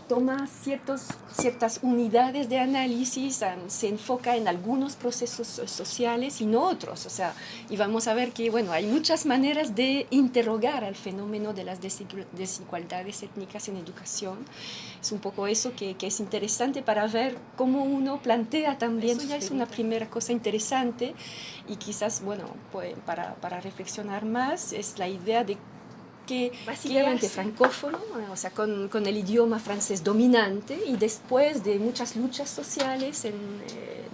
Toma ciertas unidades de análisis, se enfoca en algunos procesos sociales y no otros. O sea, y vamos a ver que bueno, hay muchas maneras de interrogar al fenómeno de las desigualdades étnicas en educación. Es un poco eso que es interesante para ver cómo uno plantea también. Eso ya es una primera cosa interesante y quizás, bueno, pues para reflexionar más es la idea de que básicamente francófono, o sea, con el idioma francés dominante, y después de muchas luchas sociales,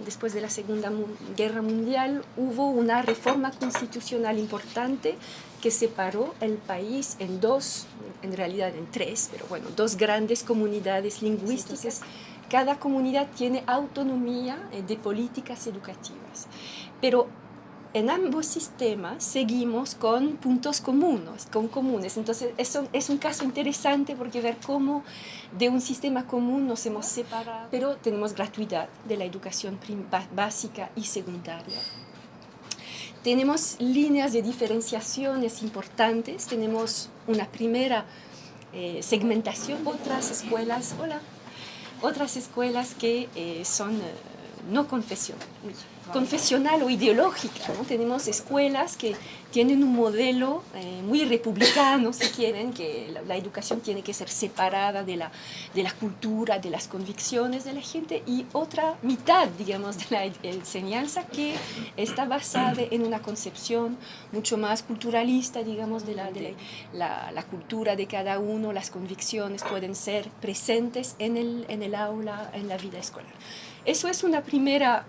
después de la Segunda Guerra Mundial, hubo una reforma constitucional importante que separó el país en dos, en realidad en tres, pero bueno, dos grandes comunidades lingüísticas. Cada comunidad tiene autonomía de políticas educativas, pero en ambos sistemas seguimos con puntos comunes. Entonces, eso es un caso interesante porque ver cómo de un sistema común nos hemos separado, pero tenemos gratuidad de la educación básica y secundaria. Tenemos líneas de diferenciaciones importantes, tenemos una primera segmentación, otras escuelas que son no confesional o ideológica, ¿no? Tenemos escuelas que tienen un modelo muy republicano, si quieren, que la educación tiene que ser separada de la cultura, de las convicciones de la gente, y otra mitad, digamos, de la enseñanza que está basada en una concepción mucho más culturalista, digamos, de la cultura de cada uno. Las convicciones pueden ser presentes en el aula, en la vida escolar. Eso es una primera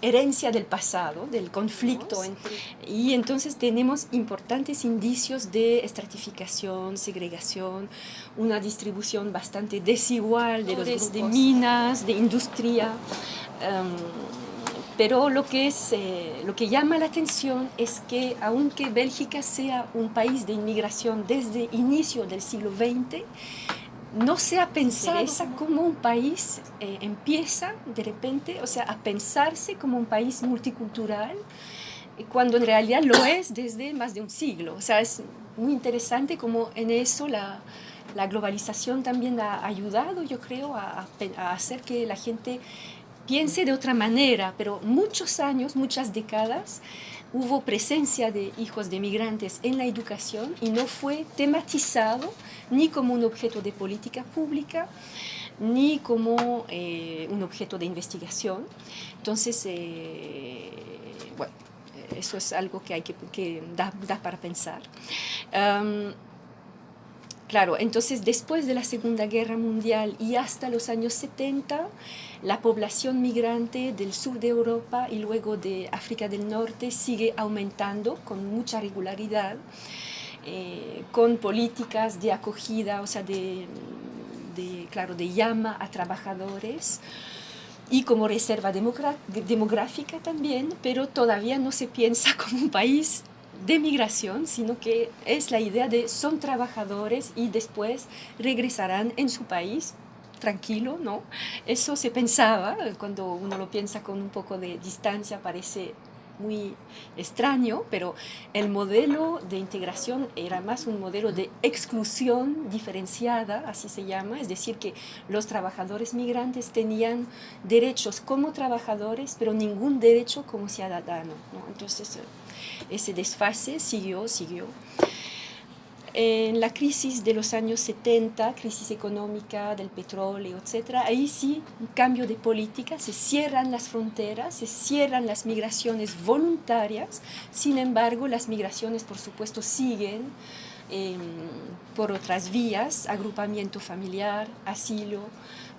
herencia del pasado, del conflicto, y entonces tenemos importantes indicios de estratificación, segregación, una distribución bastante desigual de los grupos, de minas, de industria. Pero lo que llama la atención es que aunque Bélgica sea un país de inmigración desde inicio del siglo XX, no se ha pensado como un país empieza de repente, o sea, a pensarse como un país multicultural, cuando en realidad lo es desde más de un siglo. O sea, es muy interesante como en eso la globalización también ha ayudado, yo creo, a hacer que la gente piense de otra manera, pero muchos años, muchas décadas, hubo presencia de hijos de migrantes en la educación y no fue tematizado ni como un objeto de política pública, ni como un objeto de investigación. Entonces, bueno, eso es algo que da para pensar. Claro, entonces después de la Segunda Guerra Mundial y hasta los años 70, la población migrante del sur de Europa y luego de África del Norte sigue aumentando con mucha regularidad, con políticas de acogida, o sea, de llama a trabajadores y como reserva demográfica también, pero todavía no se piensa como un país de migración, sino que es la idea de son trabajadores y después regresarán en su país tranquilo, ¿no? Eso se pensaba, cuando uno lo piensa con un poco de distancia parece muy extraño, pero el modelo de integración era más un modelo de exclusión diferenciada, así se llama, es decir, que los trabajadores migrantes tenían derechos como trabajadores, pero ningún derecho como ciudadano, ¿no? Entonces, ese desfase siguió. En la crisis de los años 70, crisis económica del petróleo, etc., ahí sí, un cambio de política, se cierran las fronteras, se cierran las migraciones voluntarias. Sin embargo, las migraciones, por supuesto, siguen por otras vías: agrupamiento familiar, asilo,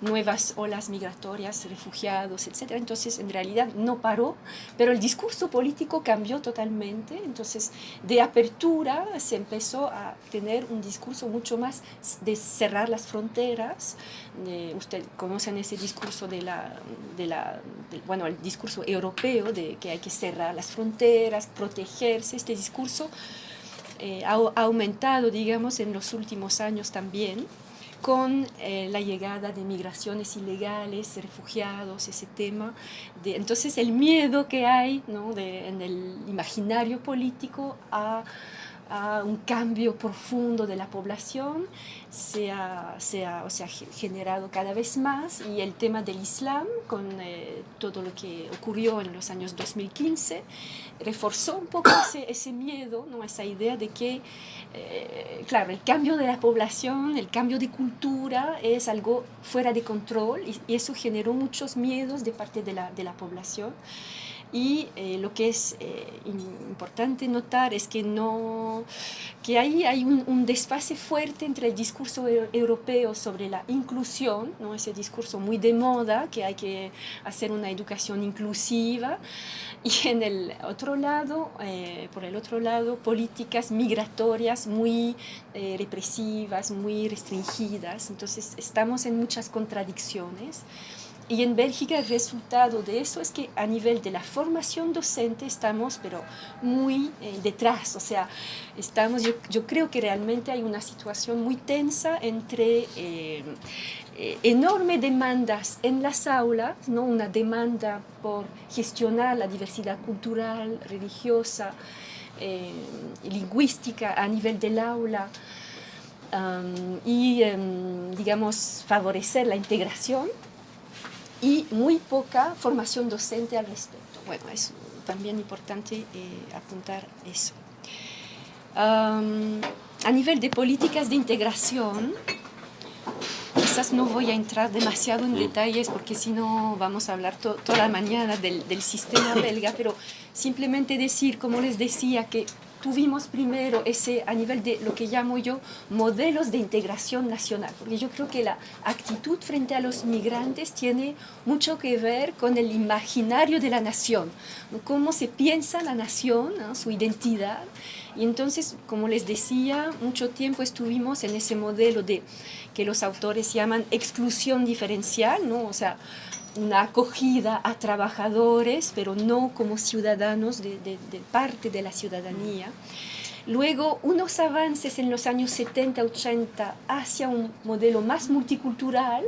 nuevas olas migratorias, refugiados, etc. Entonces, en realidad no paró, pero el discurso político cambió totalmente. Entonces, de apertura se empezó a tener un discurso mucho más de cerrar las fronteras. Ustedes conocen ese discurso bueno, el discurso europeo de que hay que cerrar las fronteras, protegerse. Este discurso ha aumentado, digamos, en los últimos años también, con la llegada de migraciones ilegales, refugiados, ese tema. Entonces el miedo que hay, ¿no?, en el imaginario político a a un cambio profundo de la población se ha generado cada vez más, y el tema del Islam, con todo lo que ocurrió en los años 2015, reforzó un poco ese miedo, ¿no? Esa idea de que, claro, el cambio de la población, el cambio de cultura es algo fuera de control, y eso generó muchos miedos de parte de la población. Y lo que es importante notar es que ahí hay un desfase fuerte entre el discurso europeo sobre la inclusión, ¿no? Ese discurso muy de moda, que hay que hacer una educación inclusiva, y en el otro lado, por el otro lado, políticas migratorias muy represivas, muy restringidas. Entonces estamos en muchas contradicciones. Y en Bélgica el resultado de eso es que a nivel de la formación docente estamos pero muy detrás, o sea, yo creo que realmente hay una situación muy tensa entre enormes demandas en las aulas, ¿no? Una demanda por gestionar la diversidad cultural, religiosa, lingüística a nivel del aula, digamos, favorecer la integración, y muy poca formación docente al respecto. Bueno, es también importante apuntar eso. A nivel de políticas de integración, quizás no voy a entrar demasiado en detalles porque si no vamos a hablar toda la mañana del sistema belga, pero simplemente decir, como les decía, que tuvimos primero a nivel de lo que llamo yo modelos de integración nacional, porque yo creo que la actitud frente a los migrantes tiene mucho que ver con el imaginario de la nación, cómo se piensa la nación, ¿no? Su identidad. Y entonces, como les decía, mucho tiempo estuvimos en ese modelo de que los autores llaman exclusión diferencial, ¿no? O sea, una acogida a trabajadores, pero no como ciudadanos de parte de la ciudadanía. Luego, unos avances en los años 70, 80 hacia un modelo más multicultural,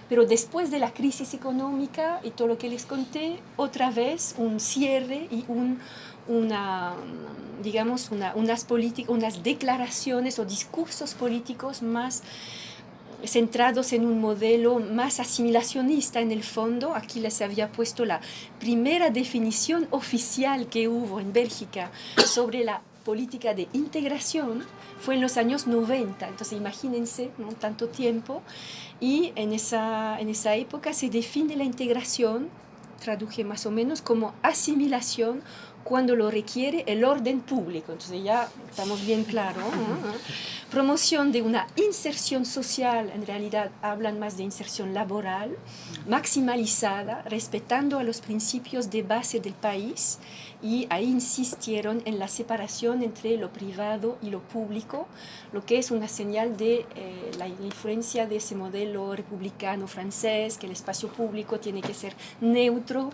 pero después de la crisis económica y todo lo que les conté, otra vez un cierre y unas declaraciones o discursos políticos más centrados en un modelo más asimilacionista en el fondo. Aquí les había puesto la primera definición oficial que hubo en Bélgica sobre la política de integración, fue en los años 90, entonces imagínense, ¿no? Tanto tiempo, y en esa época se define la integración, traduje más o menos como asimilación cuando lo requiere el orden público. Entonces ya estamos bien claros, ¿no? Promoción de una inserción social, en realidad hablan más de inserción laboral, maximalizada, respetando a los principios de base del país, y ahí insistieron en la separación entre lo privado y lo público, lo que es una señal de la influencia de ese modelo republicano francés, que el espacio público tiene que ser neutro.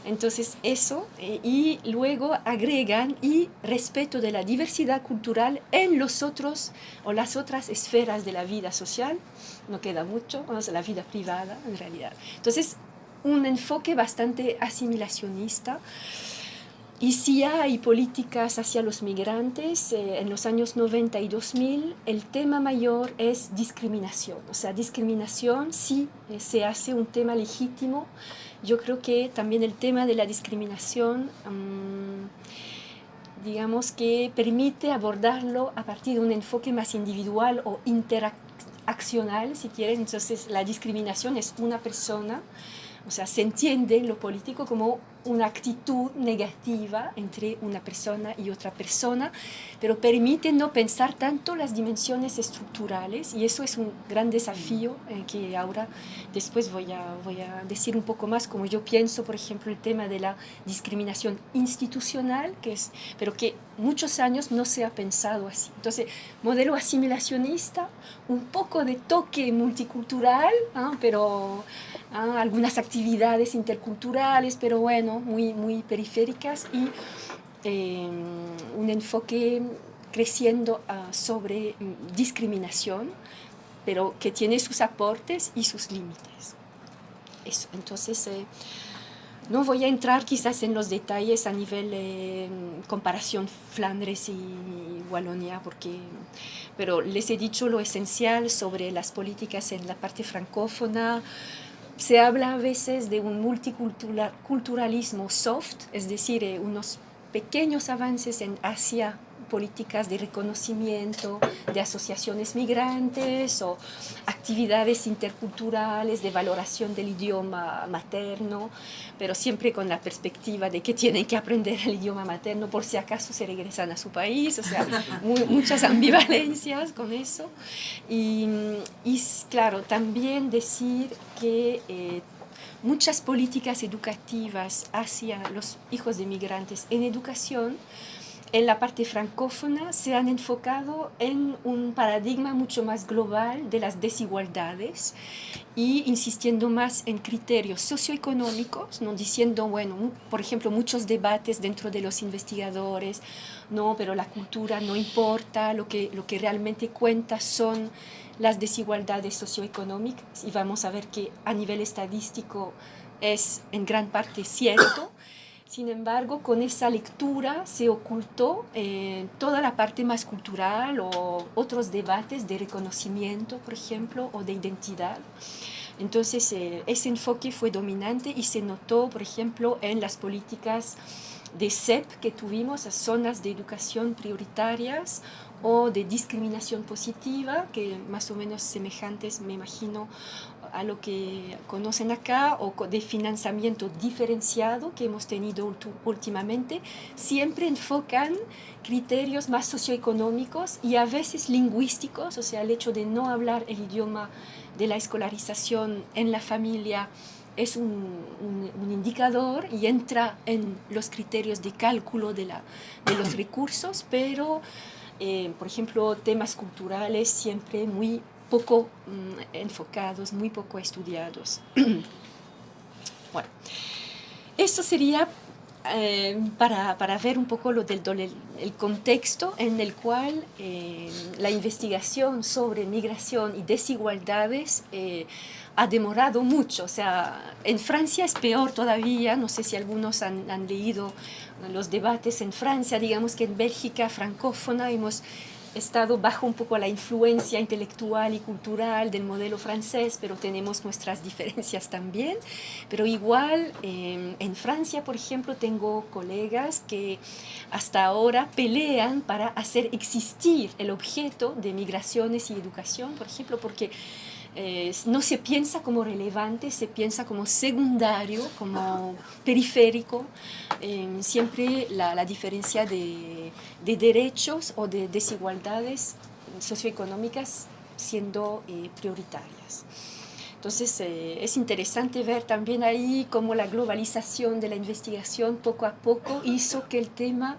Entonces eso, y luego agregan y respeto de la diversidad cultural en los otros o las otras esferas de la vida social, no queda mucho, o sea, la vida privada en realidad. Entonces, un enfoque bastante asimilacionista. Y si hay políticas hacia los migrantes, en los años 90 y 2000, el tema mayor es discriminación. O sea, discriminación sí se hace un tema legítimo. Yo creo que también el tema de la discriminación, digamos que permite abordarlo a partir de un enfoque más individual o interaccional, si quieres. Entonces, la discriminación es una persona, o sea, se entiende en lo político como una actitud negativa entre una persona y otra persona, pero permite no pensar tanto las dimensiones estructurales, y eso es un gran desafío que ahora después voy a decir un poco más como yo pienso, por ejemplo, el tema de la discriminación institucional, pero que muchos años no se ha pensado así. Entonces, modelo asimilacionista, un poco de toque multicultural, pero algunas actividades interculturales, pero bueno, muy, muy periféricas, y un enfoque creciendo sobre discriminación, pero que tiene sus aportes y sus límites. Eso, entonces, No voy a entrar quizás en los detalles a nivel comparación Flandes y Wallonia, pero les he dicho lo esencial sobre las políticas en la parte francófona. Se habla a veces de un multiculturalismo soft, es decir, unos pequeños avances hacia políticas de reconocimiento de asociaciones migrantes o actividades interculturales de valoración del idioma materno, pero siempre con la perspectiva de que tienen que aprender el idioma materno por si acaso se regresan a su país, o sea, muchas ambivalencias con eso. Y claro, también decir que muchas políticas educativas hacia los hijos de migrantes en educación en la parte francófona se han enfocado en un paradigma mucho más global de las desigualdades y insistiendo más en criterios socioeconómicos, no diciendo, bueno, por ejemplo, muchos debates dentro de los investigadores, no, pero la cultura no importa, lo que realmente cuenta son las desigualdades socioeconómicas y vamos a ver que a nivel estadístico es en gran parte cierto. Sin embargo, con esa lectura se ocultó toda la parte más cultural o otros debates de reconocimiento, por ejemplo, o de identidad. Entonces, ese enfoque fue dominante y se notó, por ejemplo, en las políticas de CEP que tuvimos, a zonas de educación prioritarias o de discriminación positiva, que más o menos semejantes, me imagino, a lo que conocen acá, o de financiamiento diferenciado que hemos tenido últimamente, siempre enfocan criterios más socioeconómicos y a veces lingüísticos, o sea, el hecho de no hablar el idioma de la escolarización en la familia es un indicador y entra en los criterios de cálculo de los recursos, pero, por ejemplo, temas culturales siempre muy poco enfocados, muy poco estudiados. Bueno, eso sería para ver un poco el contexto en el cual la investigación sobre migración y desigualdades ha demorado mucho. O sea, en Francia es peor todavía, no sé si algunos han leído los debates en Francia, digamos que en Bélgica francófona hemos estado bajo un poco la influencia intelectual y cultural del modelo francés, pero tenemos nuestras diferencias también. Pero igual, en Francia, por ejemplo, tengo colegas que hasta ahora pelean para hacer existir el objeto de migraciones y educación, por ejemplo, porque no se piensa como relevante, se piensa como secundario, como periférico, siempre la diferencia de derechos o de desigualdades socioeconómicas siendo prioritarias. Entonces es interesante ver también ahí cómo la globalización de la investigación poco a poco hizo que el tema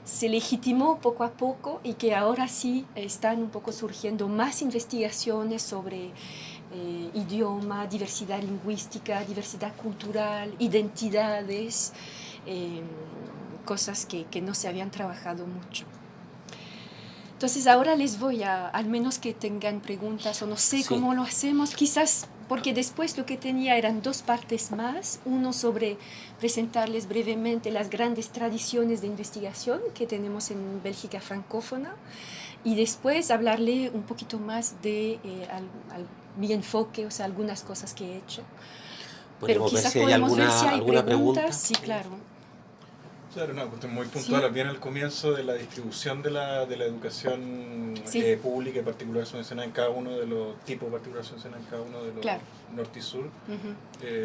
se legitimó poco a poco y que ahora sí están un poco surgiendo más investigaciones sobre idioma, diversidad lingüística, diversidad cultural, identidades, cosas que no se habían trabajado mucho. Entonces ahora les voy al menos que tengan preguntas o no sé cómo lo hacemos, quizás porque después lo que tenía eran dos partes más, uno sobre presentarles brevemente las grandes tradiciones de investigación que tenemos en Bélgica francófona y después hablarle un poquito más de mi enfoque, o sea, algunas cosas que he hecho. Pero quizás podemos ver si hay preguntas. Sí, claro. Claro, una cuestión muy puntual, bien al comienzo de la distribución de la educación pública y particular subvencionada en cada uno de los tipos particulares subvencionados en cada uno de los norte y sur.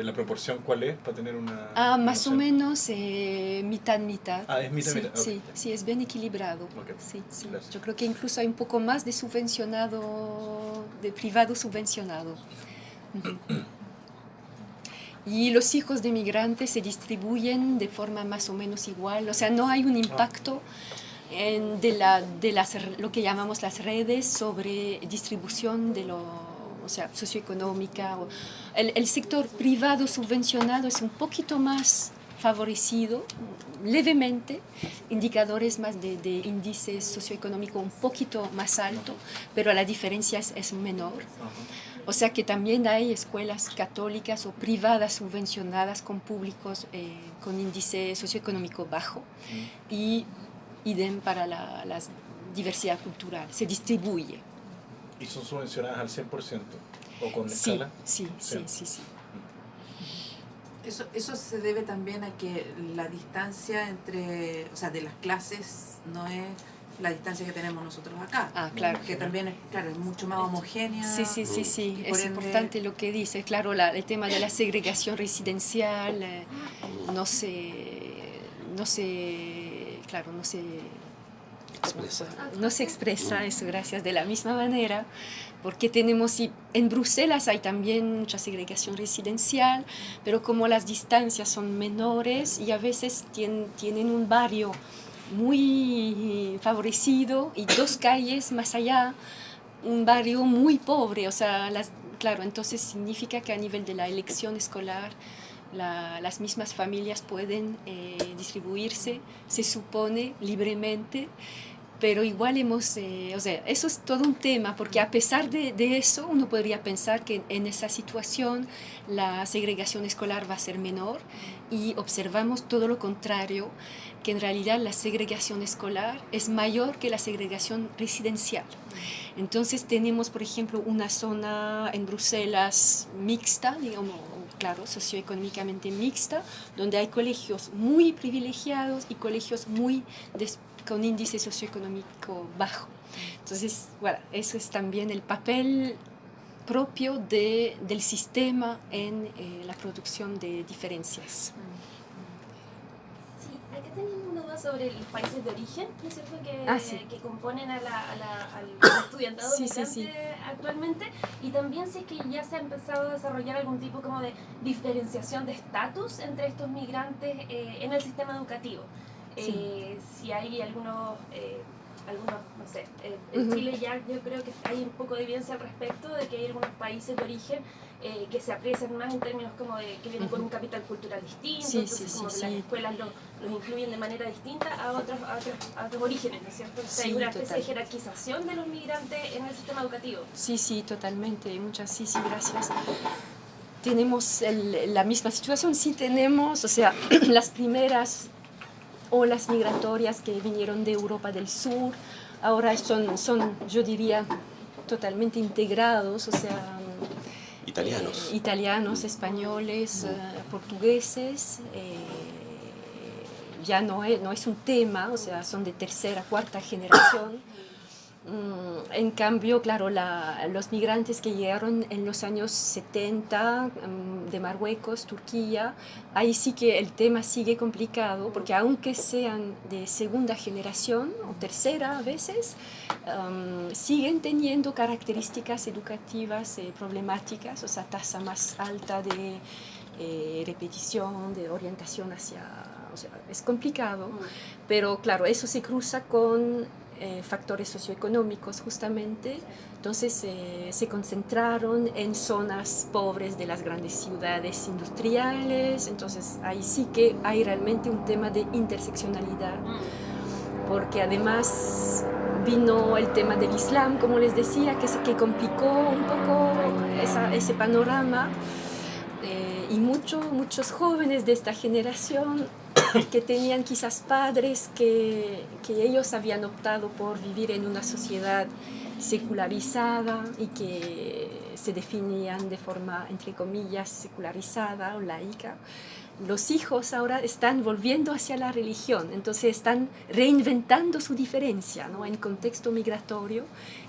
¿La proporción cuál es para tener una más o menos mitad-mitad. Es mitad-mitad. Sí, es bien equilibrado. Okay. Sí. Yo creo que incluso hay un poco más de subvencionado, de privado subvencionado. Y los hijos de migrantes se distribuyen de forma más o menos igual, o sea, no hay un impacto de lo que llamamos las redes sobre distribución o sea, socioeconómica. El sector privado subvencionado es un poquito más favorecido, levemente, indicadores más de índice socioeconómico un poquito más alto, pero la diferencia es menor. O sea que también hay escuelas católicas o privadas subvencionadas con públicos con índice socioeconómico bajo y idem para la diversidad cultural, se distribuye. ¿Y son subvencionadas al 100% o con escala? Sí. Eso se debe también a que la distancia entre, o sea, de las clases no es la distancia que tenemos nosotros acá. Claro. Que también es, claro, es mucho más homogénea. Sí. Es importante lo que dice. Claro, el tema de la segregación residencial no se expresa eso, gracias, de la misma manera, porque tenemos, en Bruselas hay también mucha segregación residencial, pero como las distancias son menores y a veces tienen un barrio muy favorecido y 2 calles más allá, un barrio muy pobre, o sea, claro, entonces significa que a nivel de la elección escolar, las mismas familias pueden distribuirse, se supone, libremente, pero igual eso es todo un tema, porque a pesar de eso, uno podría pensar que en esa situación la segregación escolar va a ser menor, y observamos todo lo contrario, que en realidad la segregación escolar es mayor que la segregación residencial. Entonces tenemos, por ejemplo, una zona en Bruselas mixta, digamos, claro, socioeconómicamente mixta, donde hay colegios muy privilegiados y colegios con índice socioeconómico bajo. Entonces, bueno, eso es también el papel propio del sistema en la producción de diferencias. Sí, acá tenemos una duda sobre los países de origen, ¿no es cierto?, que componen al estudiantado migrante actualmente, y también sé que ya se ha empezado a desarrollar algún tipo como de diferenciación de estatus entre estos migrantes en el sistema educativo. Si hay algunos, no sé, en Chile ya yo creo que hay un poco de evidencia al respecto de que hay algunos países de origen que se aprecian más en términos como de que vienen con un capital cultural distinto, entonces como que las escuelas los incluyen de manera distinta a otros orígenes, ¿no es cierto? Entonces hay una especie de jerarquización de los migrantes en el sistema educativo. Sí, totalmente, gracias. Tenemos la misma situación, tenemos, o sea, las primeras olas migratorias que vinieron de Europa del Sur, ahora son yo diría, totalmente integrados, o sea, italianos, españoles, portugueses, ya no es un tema, o sea, son de tercera, cuarta generación. En cambio, claro, los migrantes que llegaron en los años 70 de Marruecos, Turquía, ahí sí que el tema sigue complicado, porque aunque sean de segunda generación o tercera a veces, siguen teniendo características educativas problemáticas, o sea, tasa más alta de repetición, de orientación o sea, es complicado, pero claro, eso se cruza con factores socioeconómicos justamente, entonces se concentraron en zonas pobres de las grandes ciudades industriales, entonces ahí sí que hay realmente un tema de interseccionalidad, porque además vino el tema del Islam, como les decía, que complicó un poco ese panorama, y muchos jóvenes de esta generación que tenían quizás padres que ellos habían optado por vivir en una sociedad secularizada y que se definían de forma, entre comillas, secularizada o laica. Los hijos ahora están volviendo hacia la religión, entonces están reinventando su diferencia, ¿no?, en contexto migratorio,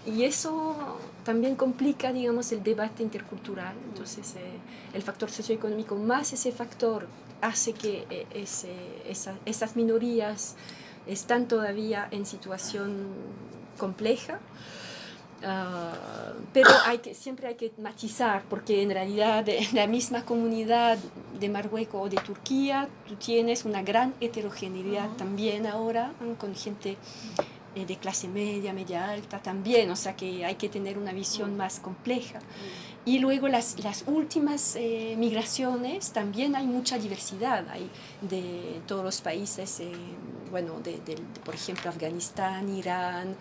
y eso también complica, digamos, el debate intercultural. Entonces el factor socioeconómico más ese factor hace que esas minorías están todavía en situación compleja. Pero siempre hay que matizar, porque en realidad en la misma comunidad de Marruecos o de Turquía tú tienes una gran heterogeneidad también ahora, con gente de clase media alta también, o sea que hay que tener una visión más compleja. Y luego las últimas migraciones, también hay mucha diversidad, hay de todos los países, por ejemplo, Afganistán, Irán,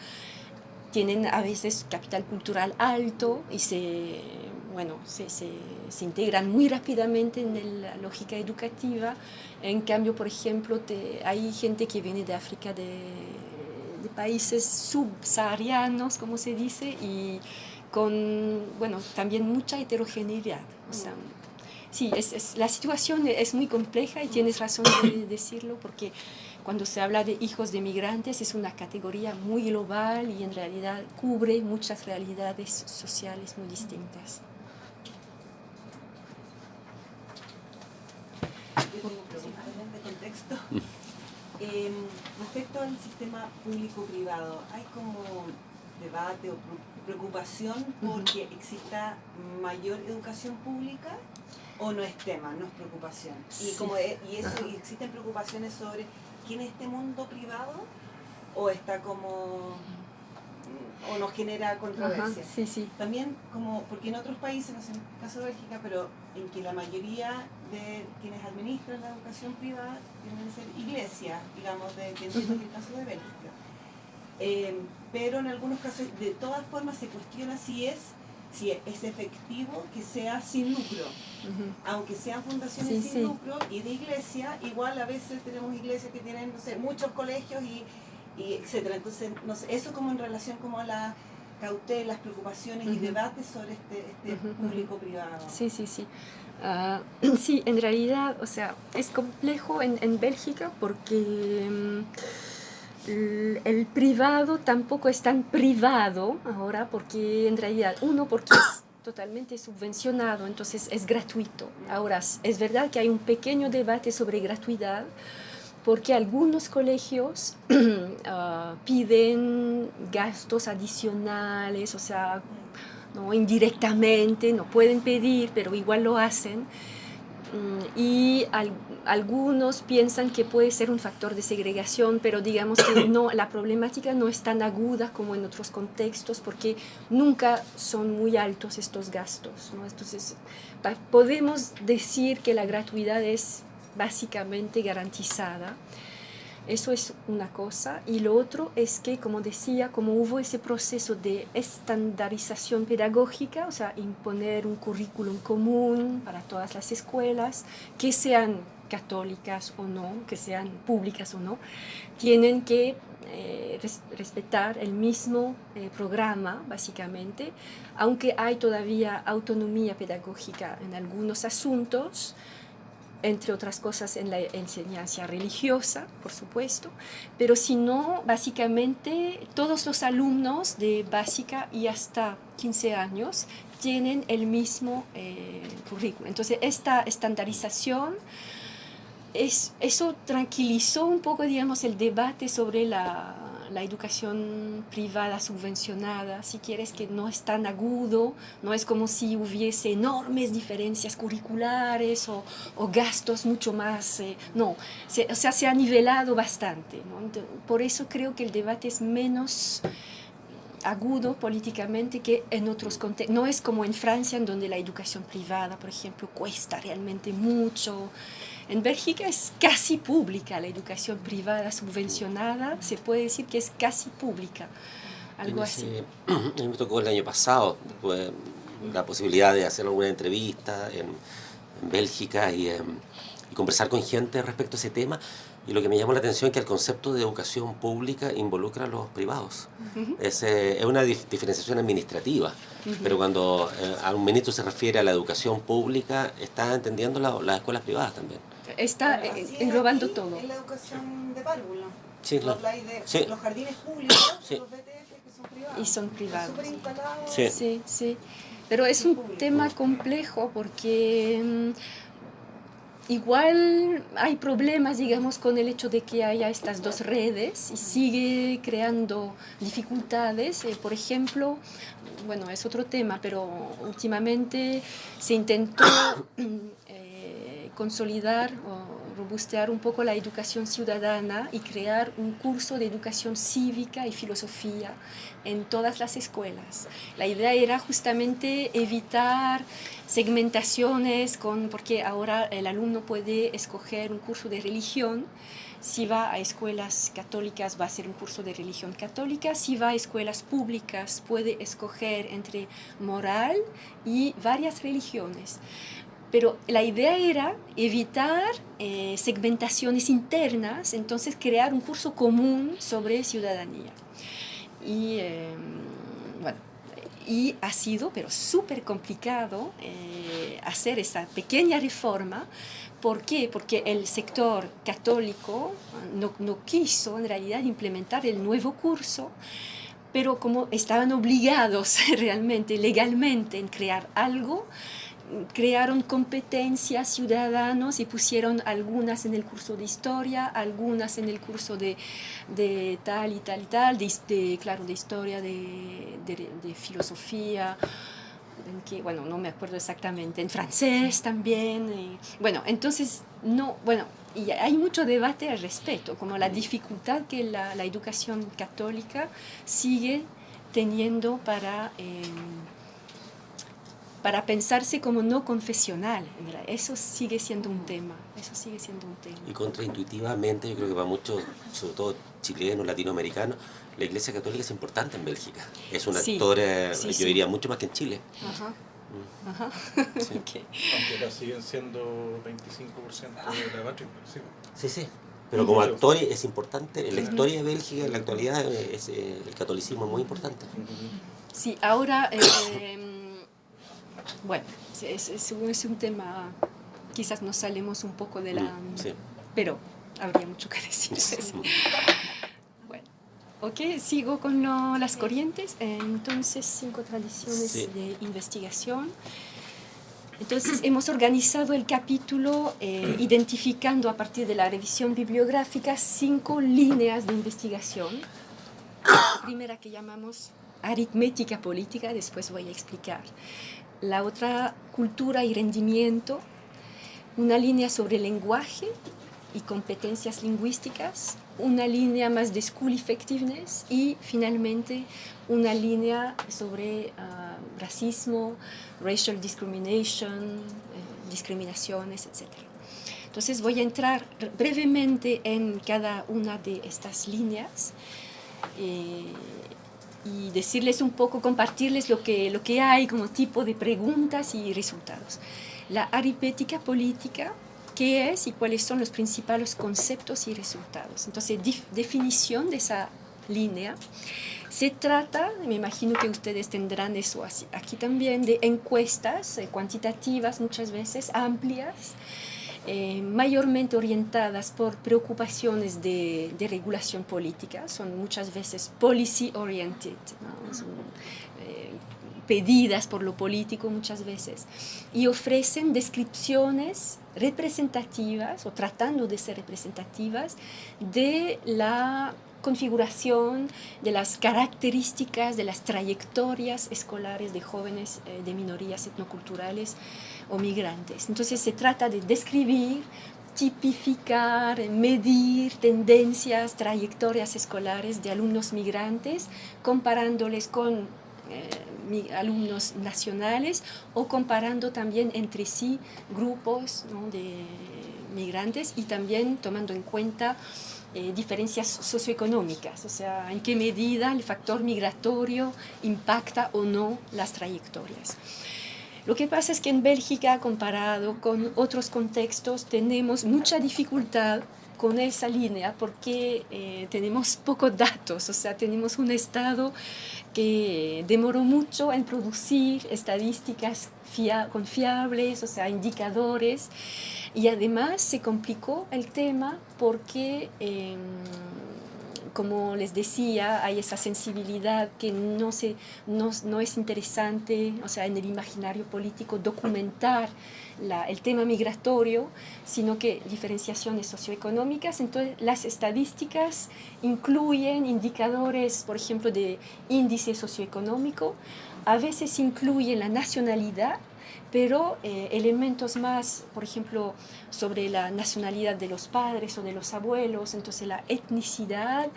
tienen a veces capital cultural alto y bueno, se integran muy rápidamente en la lógica educativa. En cambio, por ejemplo, hay gente que viene de África, de países subsaharianos, como se dice, y con, bueno, también mucha heterogeneidad. O sea, sí, la situación es muy compleja y tienes razón de decirlo, porque cuando se habla de hijos de migrantes es una categoría muy global y en realidad cubre muchas realidades sociales muy distintas. Yo tengo preguntas de contexto. Respecto al sistema público-privado, ¿hay como debate o preocupación porque exista mayor educación pública o no es tema, no es preocupación? Sí. Y existen preocupaciones sobre quién es este mundo privado o está como o nos genera controversia. Ajá, sí. También como porque en otros países, no sé, en el caso de Bélgica, pero en que la mayoría de quienes administran la educación privada tienen que ser iglesia, digamos, que entiendo que el caso de Bélgica. Pero en algunos casos, de todas formas, se cuestiona si es efectivo que sea sin lucro. Aunque sean fundaciones sin lucro y de iglesia, igual a veces tenemos iglesias que tienen, no sé, muchos colegios y etcétera. Entonces, no sé, eso como en relación como a las cautelas, preocupaciones y debates sobre este público-privado. Sí. Sí, en realidad, o sea, es complejo en Bélgica porque el privado tampoco es tan privado ahora, porque en realidad, porque es totalmente subvencionado, entonces es gratuito. Ahora, es verdad que hay un pequeño debate sobre gratuidad, porque algunos colegios piden gastos adicionales, o sea, no indirectamente, no pueden pedir, pero igual lo hacen. Y algunos piensan que puede ser un factor de segregación, pero digamos que no, la problemática no es tan aguda como en otros contextos, porque nunca son muy altos estos gastos, ¿no? Entonces, podemos decir que la gratuidad es básicamente garantizada. Eso es una cosa. Y lo otro es que, como decía, como hubo ese proceso de estandarización pedagógica, o sea, imponer un currículum común para todas las escuelas, que sean católicas o no, que sean públicas o no, tienen que respetar el mismo programa, básicamente, aunque hay todavía autonomía pedagógica en algunos asuntos, entre otras cosas en la enseñanza religiosa, por supuesto, pero si no, básicamente todos los alumnos de básica y hasta 15 años tienen el mismo currículum. Entonces, esta estandarización, eso tranquilizó un poco, digamos, el debate sobre la educación privada subvencionada, si quieres, que no es tan agudo, no es como si hubiese enormes diferencias curriculares o gastos mucho más, no, se ha nivelado bastante, ¿no? Por eso creo que el debate es menos agudo políticamente que en otros contextos. No es como en Francia, en donde la educación privada, por ejemplo, cuesta realmente mucho. En Bélgica es casi pública la educación privada subvencionada, se puede decir que es casi pública, algo así. A mí me tocó el año pasado, tuve la posibilidad de hacer alguna entrevista en Bélgica y conversar con gente respecto a ese tema, y lo que me llamó la atención es que el concepto de educación pública involucra a los privados. Es una diferenciación administrativa, pero cuando a un ministro se refiere a la educación pública, está entendiendo las escuelas privadas también. Está englobando todo. En la educación de párvulo. Sí, claro. De los jardines públicos, los BTF que son privados. Y son privados. Súper instalados. Sí. Pero es un tema complejo porque igual hay problemas, digamos, con el hecho de que haya estas dos redes y sigue creando dificultades. Por ejemplo, bueno, es otro tema, pero últimamente se intentó consolidar o robustear un poco la educación ciudadana y crear un curso de educación cívica y filosofía en todas las escuelas. La idea era justamente evitar segmentaciones, porque ahora el alumno puede escoger un curso de religión. Si va a escuelas católicas va a ser un curso de religión católica, si va a escuelas públicas puede escoger entre moral y varias religiones. Pero la idea era evitar segmentaciones internas, entonces crear un curso común sobre ciudadanía. Y ha sido, pero súper complicado hacer esa pequeña reforma. ¿Por qué? Porque el sector católico no quiso en realidad implementar el nuevo curso, pero como estaban obligados realmente, legalmente, en crear algo, crearon competencias ciudadanos y pusieron algunas en el curso de historia, algunas en el curso de tal y tal y tal, de historia, de filosofía, que, bueno, no me acuerdo exactamente, en francés también. Entonces, y hay mucho debate al respecto, como la dificultad que la educación católica sigue teniendo para pensarse como no confesional. Eso sigue siendo un tema. Y contraintuitivamente, yo creo que para muchos, sobre todo chilenos, latinoamericanos, la Iglesia Católica es importante en Bélgica. Es un actor, yo diría, mucho más que en Chile. Ajá. Ajá. Sí. Okay. Aunque acá siguen siendo 25% de la matrícula. Sí. Pero como actor es importante, en la historia de Bélgica, en la actualidad, el catolicismo es muy importante. Sí, ahora... es un tema, quizás nos salimos un poco de la... Sí. Pero habría mucho que decir. Sigo con las corrientes. Entonces, 5 tradiciones de investigación. Entonces, hemos organizado el capítulo identificando a partir de la revisión bibliográfica 5 líneas de investigación. La primera que llamamos aritmética política, después voy a explicar. La otra, cultura y rendimiento, una línea sobre lenguaje y competencias lingüísticas, una línea más de school effectiveness y finalmente una línea sobre racismo, racial discrimination, discriminaciones, etc. Entonces voy a entrar brevemente en cada una de estas líneas y decirles un poco, compartirles lo que hay como tipo de preguntas y resultados. La aritmética política, ¿qué es y cuáles son los principales conceptos y resultados? Entonces, definición de esa línea. Se trata, me imagino que ustedes tendrán eso aquí también, de encuestas cuantitativas, muchas veces amplias, mayormente orientadas por preocupaciones de regulación política, son muchas veces policy oriented, ¿no? Son, pedidas por lo político muchas veces, y ofrecen descripciones representativas o tratando de ser representativas de la configuración, de las características, de las trayectorias escolares de jóvenes de minorías etnoculturales o migrantes. Entonces se trata de describir, tipificar, medir tendencias, trayectorias escolares de alumnos migrantes, comparándoles con alumnos nacionales o comparando también entre sí grupos, ¿no?, de migrantes y también tomando en cuenta diferencias socioeconómicas, o sea, en qué medida el factor migratorio impacta o no las trayectorias. Lo que pasa es que en Bélgica, comparado con otros contextos, tenemos mucha dificultad con esa línea porque tenemos pocos datos, o sea, tenemos un Estado que demoró mucho en producir estadísticas confiables, o sea, indicadores, y además se complicó el tema porque, como les decía, hay esa sensibilidad que no es interesante, o sea, en el imaginario político documentar el tema migratorio, sino que diferenciaciones socioeconómicas. Entonces, las estadísticas incluyen indicadores, por ejemplo, de índice socioeconómico, a veces incluyen la nacionalidad, pero elementos más, por ejemplo, sobre la nacionalidad de los padres o de los abuelos, entonces la etnicidad,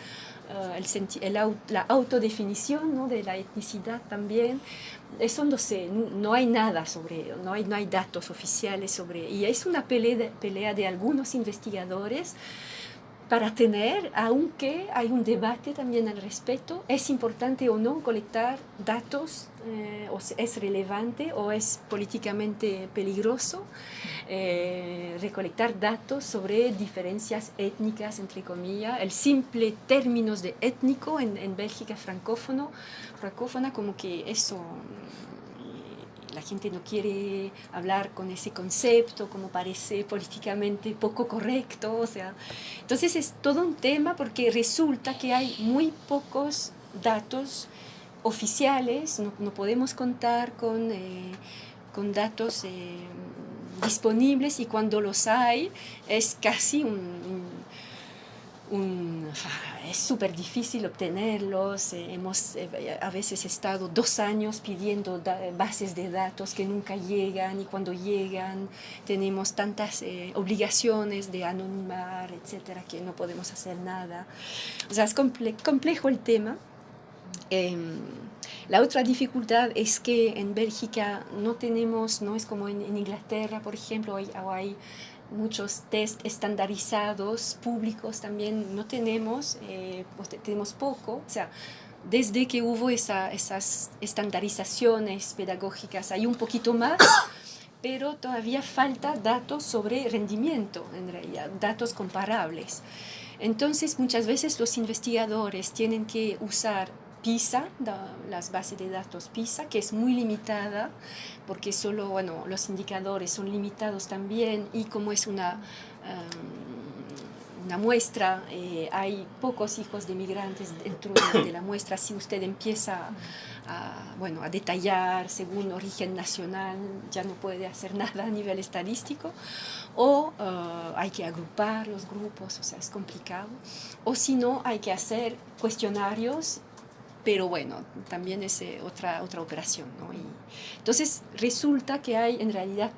la autodefinición, ¿no?, de la etnicidad también. Eso no sé, no hay nada sobre, no hay datos oficiales sobre, y es una pelea de algunos investigadores para tener, aunque hay un debate también al respecto, es importante o no colectar datos, o es relevante o es políticamente peligroso recolectar datos sobre diferencias étnicas, entre comillas, el simple términos de étnico en Bélgica francófona, como que eso... La gente no quiere hablar con ese concepto, como parece políticamente poco correcto, o sea, entonces es todo un tema porque resulta que hay muy pocos datos oficiales, no podemos contar con datos disponibles, y cuando los hay es casi es súper difícil obtenerlos. Hemos a veces estado 2 años pidiendo bases de datos que nunca llegan, y cuando llegan tenemos tantas obligaciones de anonimar, etcétera, que no podemos hacer nada. O sea, es complejo el tema. La otra dificultad es que en Bélgica no es como en Inglaterra, por ejemplo, hay muchos test estandarizados públicos también. No tenemos, tenemos poco, o sea, desde que hubo esas estandarizaciones pedagógicas hay un poquito más, pero todavía falta datos sobre rendimiento, en realidad, datos comparables. Entonces, muchas veces los investigadores tienen que usar PISA, las bases de datos PISA, que es muy limitada, porque solo, bueno, los indicadores son limitados también, y como es una muestra, hay pocos hijos de migrantes dentro de la muestra. Si usted empieza a detallar según origen nacional, ya no puede hacer nada a nivel estadístico, o hay que agrupar los grupos, o sea, es complicado, o si no, hay que hacer cuestionarios, pero bueno, también es otra operación, ¿no? Y entonces resulta que hay en realidad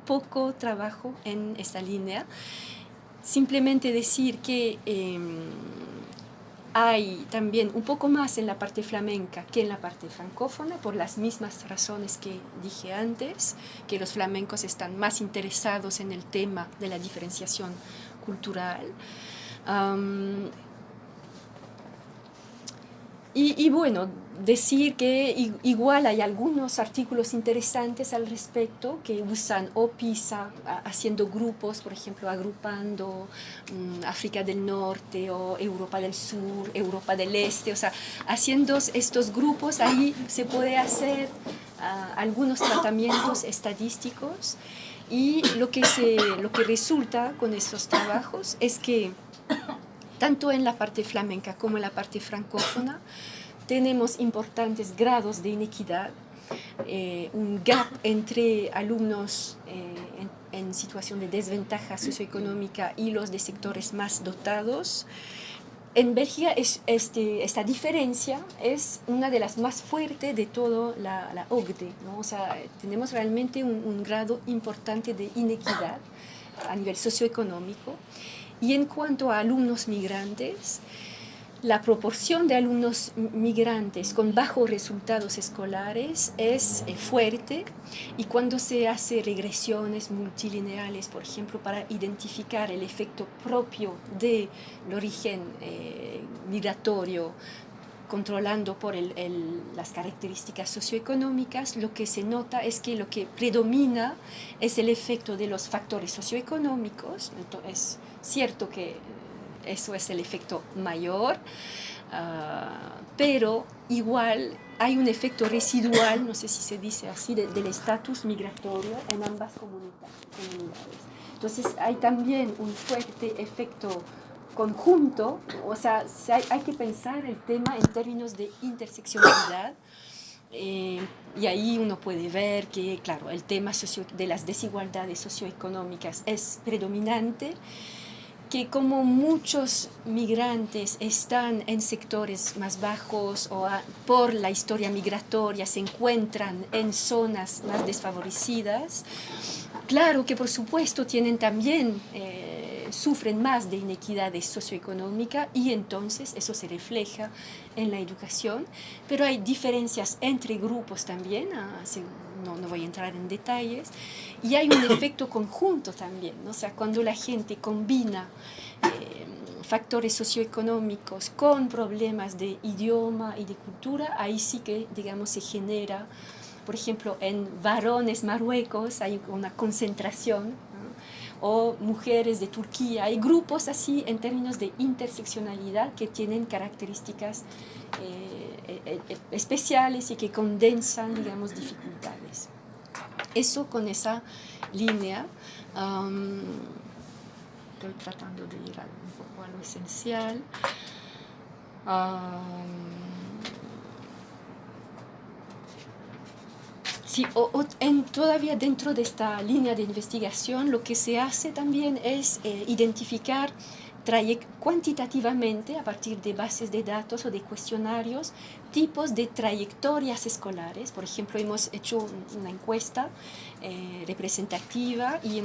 poco trabajo en esta línea. Simplemente decir que hay también un poco más en la parte flamenca que en la parte francófona, por las mismas razones que dije antes, que los flamencos están más interesados en el tema de la diferenciación cultural. Y bueno, decir que igual hay algunos artículos interesantes al respecto que usan o PISA haciendo grupos, por ejemplo, agrupando África del Norte o Europa del Sur, Europa del Este, o sea, haciendo estos grupos, ahí se puede hacer algunos tratamientos estadísticos, y lo que resulta con estos trabajos es que tanto en la parte flamenca como en la parte francófona tenemos importantes grados de inequidad, un gap entre alumnos en situación de desventaja socioeconómica y los de sectores más dotados. En Bélgica esta diferencia es una de las más fuertes de toda la OCDE, ¿no? O sea, tenemos realmente un grado importante de inequidad a nivel socioeconómico. Y en cuanto a alumnos migrantes, la proporción de alumnos migrantes con bajos resultados escolares es fuerte, y cuando se hace regresiones multilineales, por ejemplo, para identificar el efecto propio del origen migratorio, controlando por las características socioeconómicas, lo que se nota es que lo que predomina es el efecto de los factores socioeconómicos. Entonces, es cierto que eso es el efecto mayor, pero igual hay un efecto residual, no sé si se dice así, del estatus migratorio en ambas comunidades. Entonces hay también un fuerte efecto conjunto, o sea, hay que pensar el tema en términos de interseccionalidad, y ahí uno puede ver que, claro, el tema de las desigualdades socioeconómicas es predominante, que como muchos migrantes están en sectores más bajos o por la historia migratoria se encuentran en zonas más desfavorecidas, claro que por supuesto tienen también, sufren más de inequidades socioeconómicas y entonces eso se refleja en la educación, pero hay diferencias entre grupos también, no voy a entrar en detalles, y hay un efecto conjunto también, ¿no? O sea, cuando la gente combina factores socioeconómicos con problemas de idioma y de cultura, ahí sí que, digamos, se genera, por ejemplo, en varones marruecos hay una concentración, ¿no? O mujeres de Turquía, hay grupos así en términos de interseccionalidad que tienen características especiales y que condensan, digamos, dificultades. Eso con esa línea. Estoy tratando de ir un poco a lo esencial. Sí, todavía dentro de esta línea de investigación lo que se hace también es identificar cuantitativamente, a partir de bases de datos o de cuestionarios, tipos de trayectorias escolares. Por ejemplo, hemos hecho una encuesta representativa y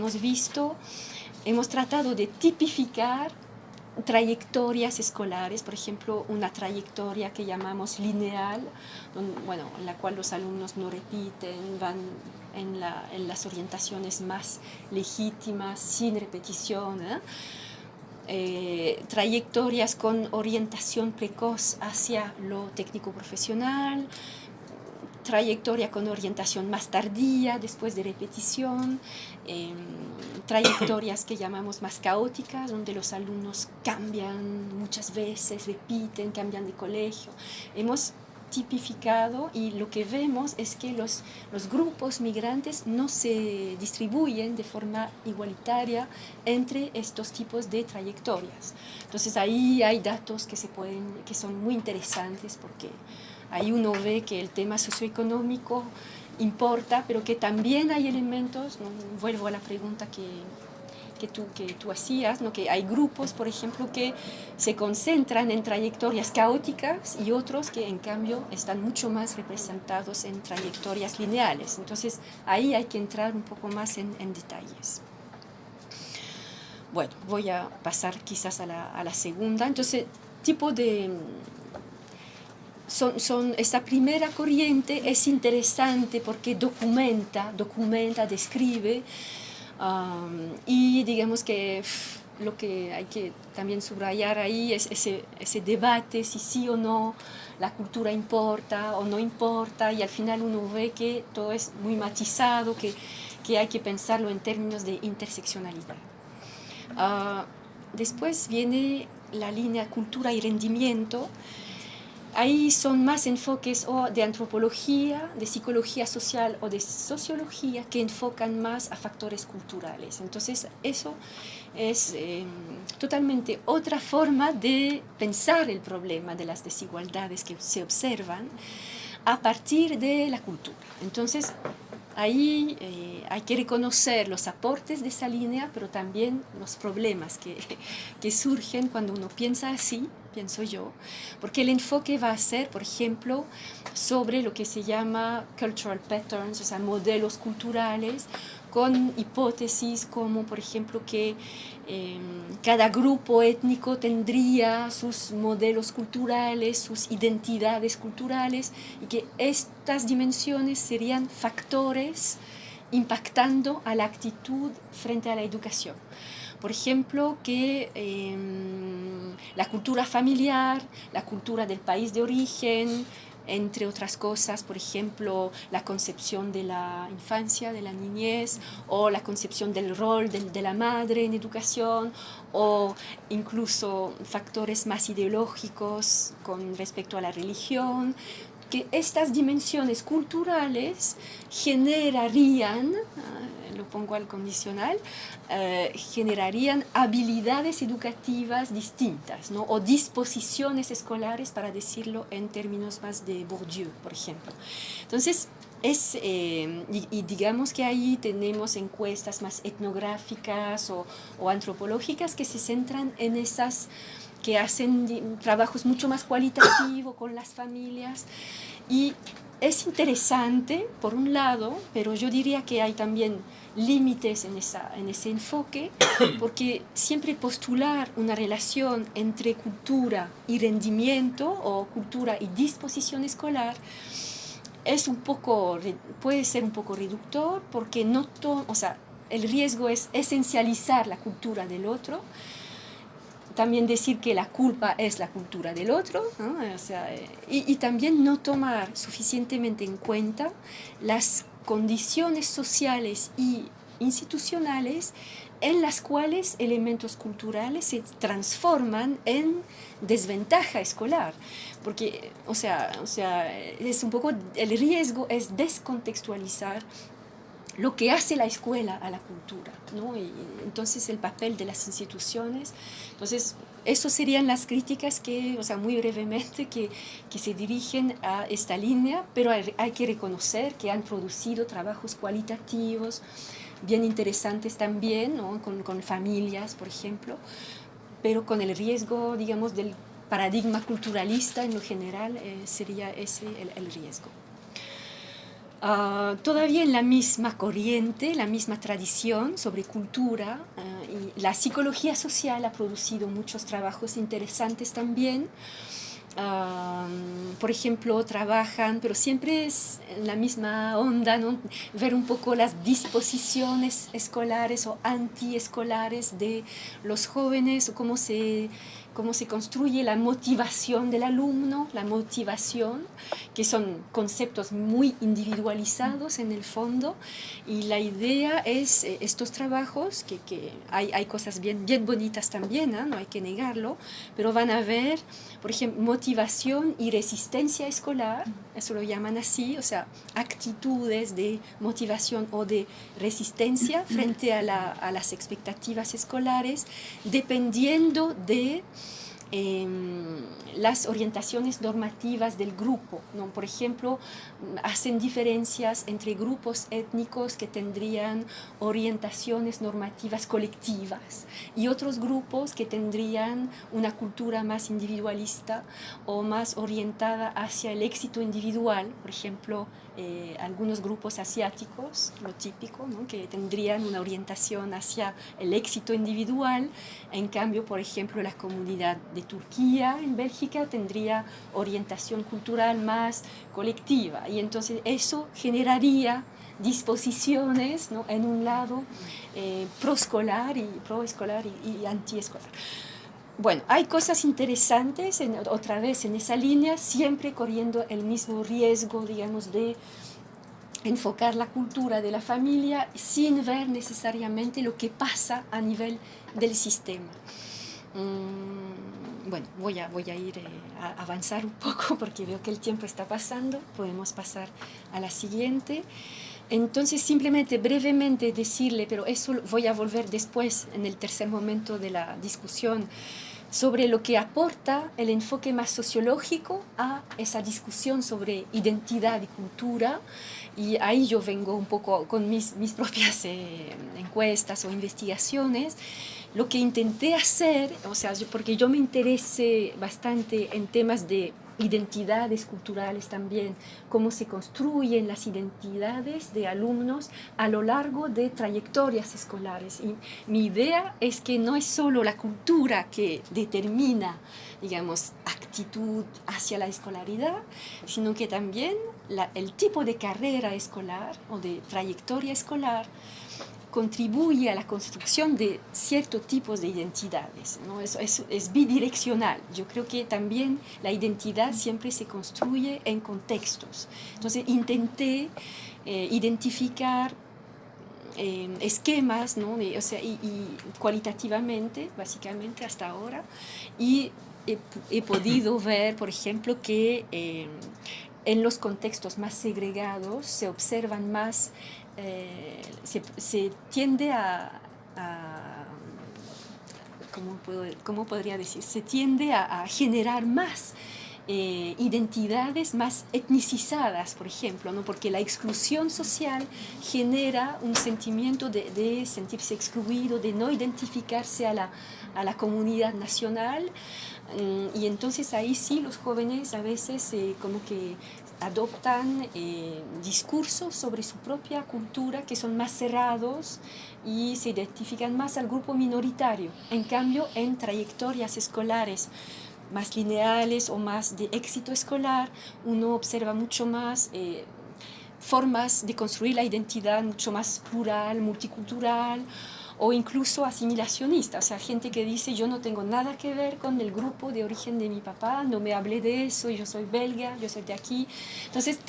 hemos tratado de tipificar trayectorias escolares, por ejemplo, una trayectoria que llamamos lineal, en la cual los alumnos no repiten, van en las orientaciones más legítimas, sin repetición, trayectorias con orientación precoz hacia lo técnico profesional, trayectoria con orientación más tardía, después de repetición, trayectorias que llamamos más caóticas, donde los alumnos cambian muchas veces, repiten, cambian de colegio. Hemos tipificado y lo que vemos es que los grupos migrantes no se distribuyen de forma igualitaria entre estos tipos de trayectorias. Entonces ahí hay datos que son muy interesantes porque ahí uno ve que el tema socioeconómico importa, pero que también hay elementos, vuelvo a la pregunta que tú hacías, ¿no? Que hay grupos, por ejemplo, que se concentran en trayectorias caóticas y otros que, en cambio, están mucho más representados en trayectorias lineales. Entonces, ahí hay que entrar un poco más en detalles. Bueno, voy a pasar quizás a la segunda. Entonces, esta primera corriente es interesante porque documenta, describe, y digamos que lo que hay que también subrayar ahí es ese debate si sí o no la cultura importa o no importa, y al final uno ve que todo es muy matizado, que hay que pensarlo en términos de interseccionalidad. Después viene la línea cultura y rendimiento. Ahí son más enfoques o de antropología, de psicología social o de sociología que enfocan más a factores culturales. Entonces, eso es totalmente otra forma de pensar el problema de las desigualdades que se observan a partir de la cultura. Entonces, ahí hay que reconocer los aportes de esa línea, pero también los problemas que surgen cuando uno piensa así, pienso yo, porque el enfoque va a ser, por ejemplo, sobre lo que se llama cultural patterns, o sea, modelos culturales, con hipótesis como, por ejemplo, que cada grupo étnico tendría sus modelos culturales, sus identidades culturales, y que estas dimensiones serían factores impactando a la actitud frente a la educación. Por ejemplo, que la cultura familiar, la cultura del país de origen, entre otras cosas, por ejemplo, la concepción de la infancia, de la niñez, o la concepción del rol de la madre en educación, o incluso factores más ideológicos con respecto a la religión, que estas dimensiones culturales generarían, lo pongo al condicional, generarían habilidades educativas distintas, ¿no? O disposiciones escolares, para decirlo en términos más de Bourdieu, por ejemplo. Entonces, y digamos que ahí tenemos encuestas más etnográficas o antropológicas que se centran en esas que hacen trabajos mucho más cualitativos con las familias. Y es interesante, por un lado, pero yo diría que hay también límites en ese enfoque, porque siempre postular una relación entre cultura y rendimiento o cultura y disposición escolar puede ser un poco reductor, porque el riesgo es esencializar la cultura del otro, también decir que la culpa es la cultura del otro, ¿no? Y también no tomar suficientemente en cuenta las condiciones sociales y institucionales en las cuales elementos culturales se transforman en desventaja escolar, porque es un poco, el riesgo es descontextualizar lo que hace la escuela a la cultura, ¿no? Y entonces el papel de las instituciones. Entonces, eso serían las críticas muy brevemente, que se dirigen a esta línea, pero hay que reconocer que han producido trabajos cualitativos bien interesantes también, ¿no? con familias, por ejemplo, pero con el riesgo, digamos, del paradigma culturalista en lo general, sería ese el riesgo. Todavía en la misma corriente, la misma tradición sobre cultura, y la psicología social ha producido muchos trabajos interesantes también. Por ejemplo, trabajan, pero siempre es en la misma onda, ¿no? Ver un poco las disposiciones escolares o antiescolares de los jóvenes, o cómo se construye la motivación del alumno, que son conceptos muy individualizados en el fondo, y la idea es estos trabajos, que hay cosas bien bonitas también, ¿eh? No hay que negarlo, pero van a ver, por ejemplo, motivación y resistencia escolar, eso lo llaman así, actitudes de motivación o de resistencia frente a las expectativas escolares, dependiendo de las orientaciones normativas del grupo, ¿no? Por ejemplo, hacen diferencias entre grupos étnicos que tendrían orientaciones normativas colectivas y otros grupos que tendrían una cultura más individualista o más orientada hacia el éxito individual. Por ejemplo, algunos grupos asiáticos, lo típico, ¿no? Que tendrían una orientación hacia el éxito individual. En cambio, por ejemplo, la comunidad de Turquía en Bélgica tendría orientación cultural más colectiva, y entonces eso generaría disposiciones, ¿no? En un lado proescolar y antiescolar. Bueno, hay cosas interesantes, otra vez en esa línea, siempre corriendo el mismo riesgo, digamos, de enfocar la cultura de la familia sin ver necesariamente lo que pasa a nivel del sistema. Bueno, voy a ir a avanzar un poco porque veo que el tiempo está pasando. Podemos pasar a la siguiente. Entonces, simplemente brevemente decirle, pero eso voy a volver después en el tercer momento de la discusión, sobre lo que aporta el enfoque más sociológico a esa discusión sobre identidad y cultura. Y ahí yo vengo un poco con mis propias encuestas o investigaciones. Lo que intenté hacer, porque yo me interesé bastante en temas de identidades culturales también, cómo se construyen las identidades de alumnos a lo largo de trayectorias escolares. Y mi idea es que no es solo la cultura que determina, digamos, actitud hacia la escolaridad, sino que también el tipo de carrera escolar o de trayectoria escolar contribuye a la construcción de ciertos tipos de identidades, ¿no? Eso es bidireccional. Yo creo que también la identidad siempre se construye en contextos. Entonces intenté identificar esquemas, ¿no? y cualitativamente, básicamente hasta ahora, y he podido ver, por ejemplo, que en los contextos más segregados se observan más, se tiende ¿cómo podría decir? Se tiende a generar más identidades más etnicizadas, por ejemplo, ¿no? Porque la exclusión social genera un sentimiento de sentirse excluido, de no identificarse a la comunidad nacional, y entonces ahí sí los jóvenes a veces como que adoptan discursos sobre su propia cultura que son más cerrados y se identifican más al grupo minoritario. En cambio, en trayectorias escolares más lineales o más de éxito escolar, uno observa mucho más formas de construir la identidad mucho más plural, multicultural, o incluso asimilacionista, o sea, gente que dice yo no tengo nada que ver con el grupo de origen de mi papá, no me hable de eso, yo soy belga, yo soy de aquí. Entonces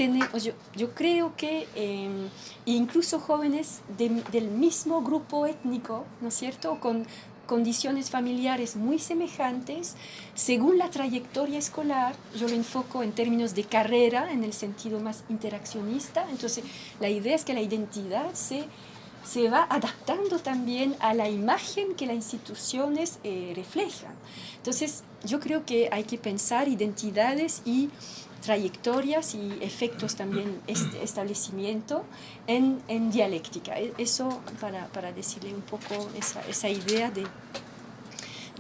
yo creo que incluso jóvenes del mismo grupo étnico, ¿no es cierto?, con condiciones familiares muy semejantes, según la trayectoria escolar, yo lo enfoco en términos de carrera, en el sentido más interaccionista. Entonces la idea es que la identidad se va adaptando también a la imagen que las instituciones reflejan. Entonces, yo creo que hay que pensar identidades y trayectorias y efectos también, establecimiento en dialéctica. Eso para decirle un poco esa idea de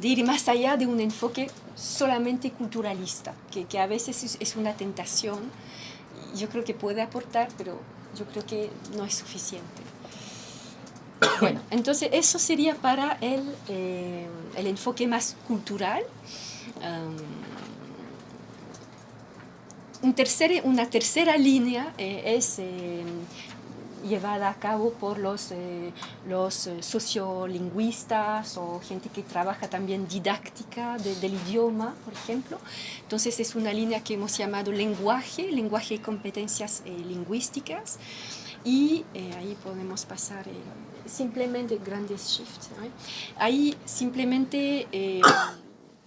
ir más allá de un enfoque solamente culturalista, que a veces es una tentación. Yo creo que puede aportar, pero yo creo que no es suficiente. Bueno, entonces eso sería para el enfoque más cultural. Una tercera línea es llevada a cabo por los sociolingüistas o gente que trabaja también didáctica del idioma, por ejemplo. Entonces es una línea que hemos llamado lenguaje y competencias lingüísticas. Y ahí podemos pasar simplemente grandes shifts, ¿no? Ahí simplemente,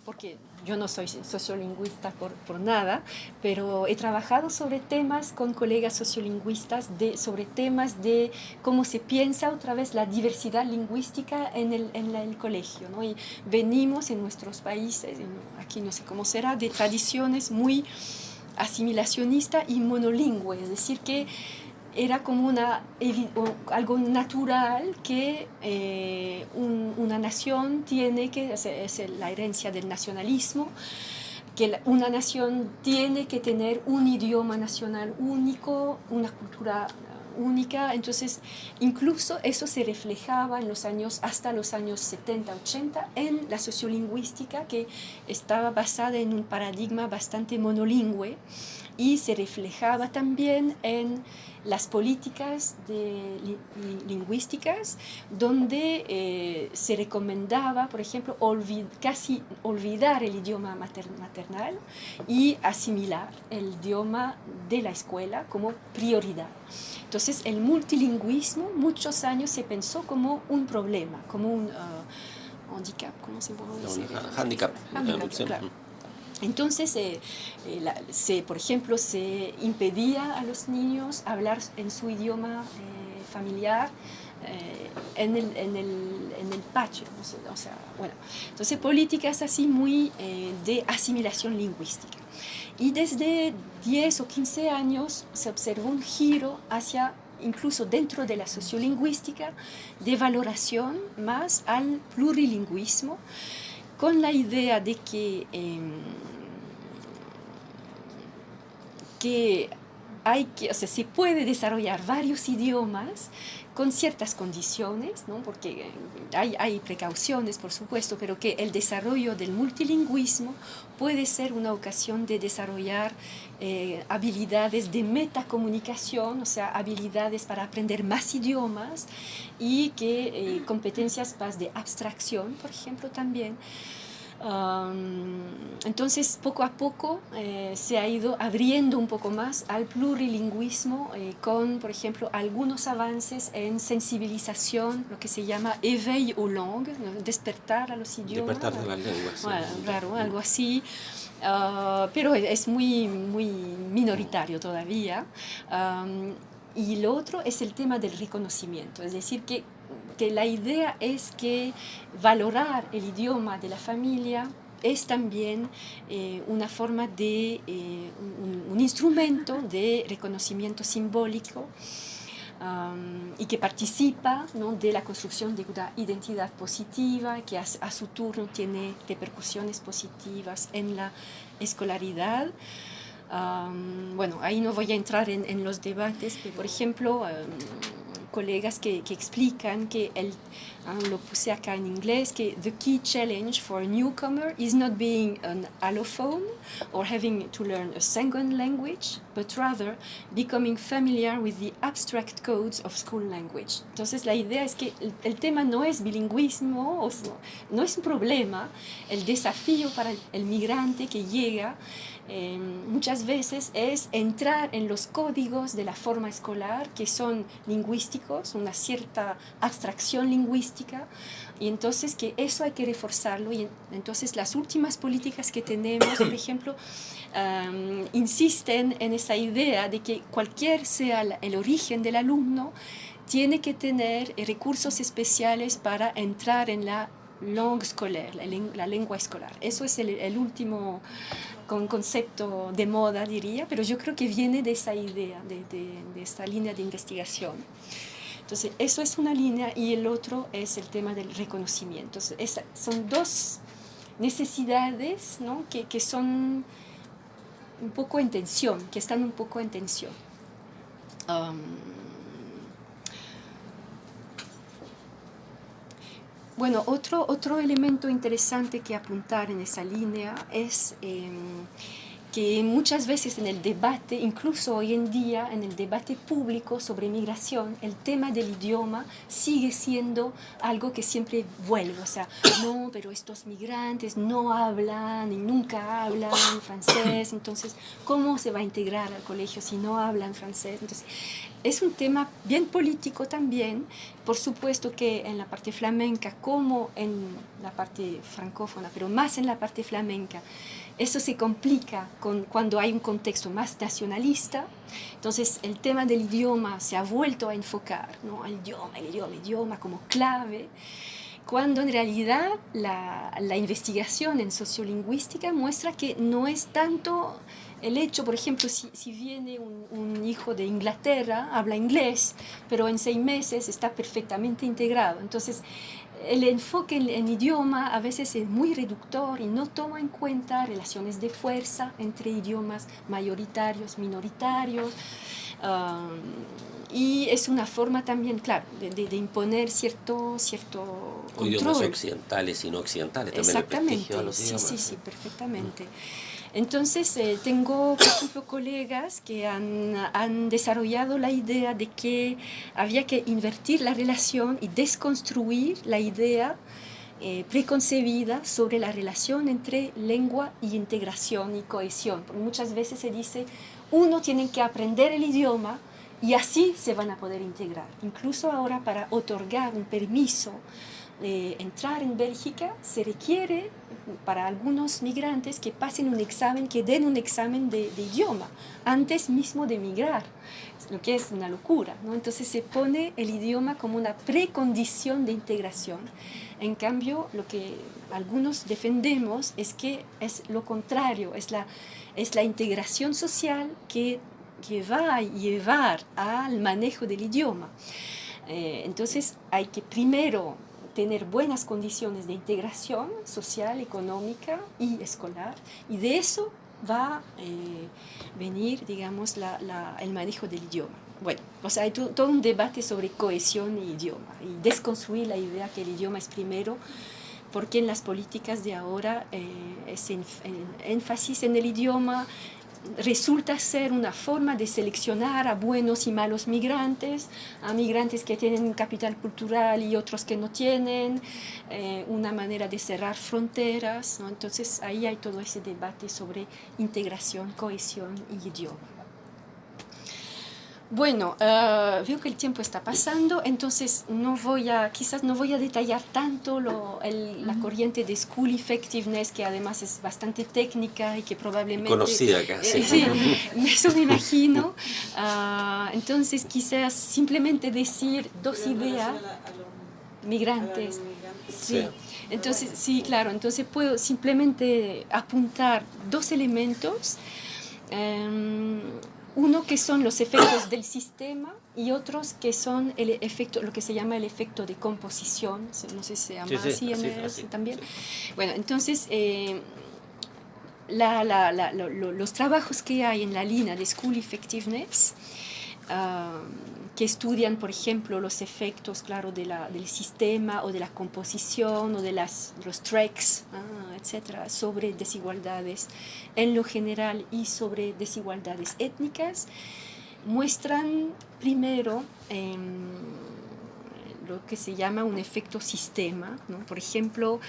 porque yo no soy sociolingüista por nada, pero he trabajado sobre temas con colegas sociolingüistas, sobre temas de cómo se piensa otra vez la diversidad lingüística en el colegio, ¿no? Y venimos en nuestros países, aquí no sé cómo será, de tradiciones muy asimilacionistas y monolingües, es decir, que era como algo natural que una nación tiene que, es la herencia del nacionalismo, que una nación tiene que tener un idioma nacional único, una cultura única. Entonces, incluso eso se reflejaba hasta los años 70, 80 en la sociolingüística, que estaba basada en un paradigma bastante monolingüe, y se reflejaba también en las políticas lingüísticas, donde se recomendaba, por ejemplo, casi olvidar el idioma maternal y asimilar el idioma de la escuela como prioridad. Entonces, el multilingüismo muchos años se pensó como un problema, como un handicap, ¿cómo se puede decir? Handicap, claro. Entonces, por ejemplo, se impedía a los niños hablar en su idioma familiar en el patio, ¿no? O sea, bueno, entonces políticas así muy de asimilación lingüística. Y desde 10 o 15 años se observó un giro hacia, incluso dentro de la sociolingüística, de valoración más al plurilingüismo, con la idea de que se puede desarrollar varios idiomas con ciertas condiciones, ¿no? Porque hay precauciones, por supuesto, pero que el desarrollo del multilingüismo puede ser una ocasión de desarrollar habilidades de metacomunicación, o sea, habilidades para aprender más idiomas, y que competencias más de abstracción, por ejemplo, también. Entonces, poco a poco se ha ido abriendo un poco más al plurilingüismo, con, por ejemplo, algunos avances en sensibilización, lo que se llama éveil aux langues, despertar a los idiomas. Despertar de las lenguas. Bueno, claro, algo así. Pero es muy, muy minoritario todavía. Y lo otro es el tema del reconocimiento, es decir, que la idea es que valorar el idioma de la familia es también una forma de, un instrumento de reconocimiento simbólico y que participa, ¿no?, de la construcción de una identidad positiva que a su turno tiene repercusiones positivas en la escolaridad. Bueno, ahí no voy a entrar en los debates, pero por ejemplo, colegas que explican que lo puse acá en inglés, que the key challenge for a newcomer is not being an allophone or having to learn a second language, but rather becoming familiar with the abstract codes of school language. Entonces la idea es que el tema no es bilingüismo, no es un problema. El desafío para el migrante que llega muchas veces es entrar en los códigos de la forma escolar, que son lingüísticos, una cierta abstracción lingüística, y entonces que eso hay que reforzarlo. Y entonces las últimas políticas que tenemos, por ejemplo, insisten en esa idea de que cualquier sea el origen del alumno, tiene que tener recursos especiales para entrar en la langue scolaire, la lengua escolar. Eso es el último concepto de moda, diría, pero yo creo que viene de esa idea, de esta línea de investigación. Entonces, eso es una línea, y el otro es el tema del reconocimiento. Son dos necesidades, ¿no?, que son un poco en tensión, que están un poco en tensión. Bueno, otro elemento interesante que apuntar en esa línea es que muchas veces en el debate, incluso hoy en día en el debate público sobre migración, el tema del idioma sigue siendo algo que siempre vuelve. O sea, no, pero estos migrantes no hablan y nunca hablan francés, entonces, ¿cómo se va a integrar al colegio si no hablan francés? Entonces, es un tema bien político también. Por supuesto que en la parte flamenca, como en la parte francófona, pero más en la parte flamenca, eso se complica cuando hay un contexto más nacionalista. Entonces el tema del idioma se ha vuelto a enfocar, ¿no?, el idioma como clave, cuando en realidad la investigación en sociolingüística muestra que no es tanto el hecho. Por ejemplo, si viene un hijo de Inglaterra, habla inglés, pero en 6 meses está perfectamente integrado. Entonces, el enfoque en idioma a veces es muy reductor y no toma en cuenta relaciones de fuerza entre idiomas mayoritarios, minoritarios. Y es una forma también, claro, de imponer cierto control. Idiomas occidentales y no occidentales también. Exactamente, el prestigio a los idiomas. sí, perfectamente. Entonces, tengo, por ejemplo, colegas que han desarrollado la idea de que había que invertir la relación y desconstruir la idea preconcebida sobre la relación entre lengua y integración y cohesión. Porque muchas veces se dice, uno tiene que aprender el idioma y así se van a poder integrar. Incluso ahora, para otorgar un permiso de entrar en Bélgica, se requiere para algunos migrantes que pasen un examen, que den un examen de idioma antes mismo de migrar, lo que es una locura, ¿no? Entonces se pone el idioma como una precondición de integración. En cambio, lo que algunos defendemos es que es lo contrario, es la integración social que va a llevar al manejo del idioma. Entonces hay que primero tener buenas condiciones de integración social, económica y escolar, y de eso va a venir, digamos, el manejo del idioma. Bueno, o sea, hay todo un debate sobre cohesión y idioma, y desconstruir la idea que el idioma es primero, porque en las políticas de ahora ese énfasis en el idioma resulta ser una forma de seleccionar a buenos y malos migrantes, a migrantes que tienen un capital cultural y otros que no tienen, una manera de cerrar fronteras, ¿no? Entonces ahí hay todo ese debate sobre integración, cohesión y idioma. Bueno, veo que el tiempo está pasando, entonces quizás no voy a detallar tanto la corriente de School Effectiveness, que además es bastante técnica y que probablemente... Conocida casi. Sí, eso me imagino. Entonces quizás simplemente decir dos ideas. migrantes. Sí. Entonces, sí, claro, entonces puedo simplemente apuntar dos elementos. Uno que son los efectos del sistema y otros que son el efecto, lo que se llama el efecto de composición, no sé si se llama así también. Sí. Bueno, entonces los trabajos que hay en la línea de School Effectiveness, que estudian, por ejemplo, los efectos, claro, del sistema o de la composición o de los tracks, etcétera, sobre desigualdades en lo general y sobre desigualdades étnicas, muestran primero lo que se llama un efecto sistema, ¿no? Por ejemplo,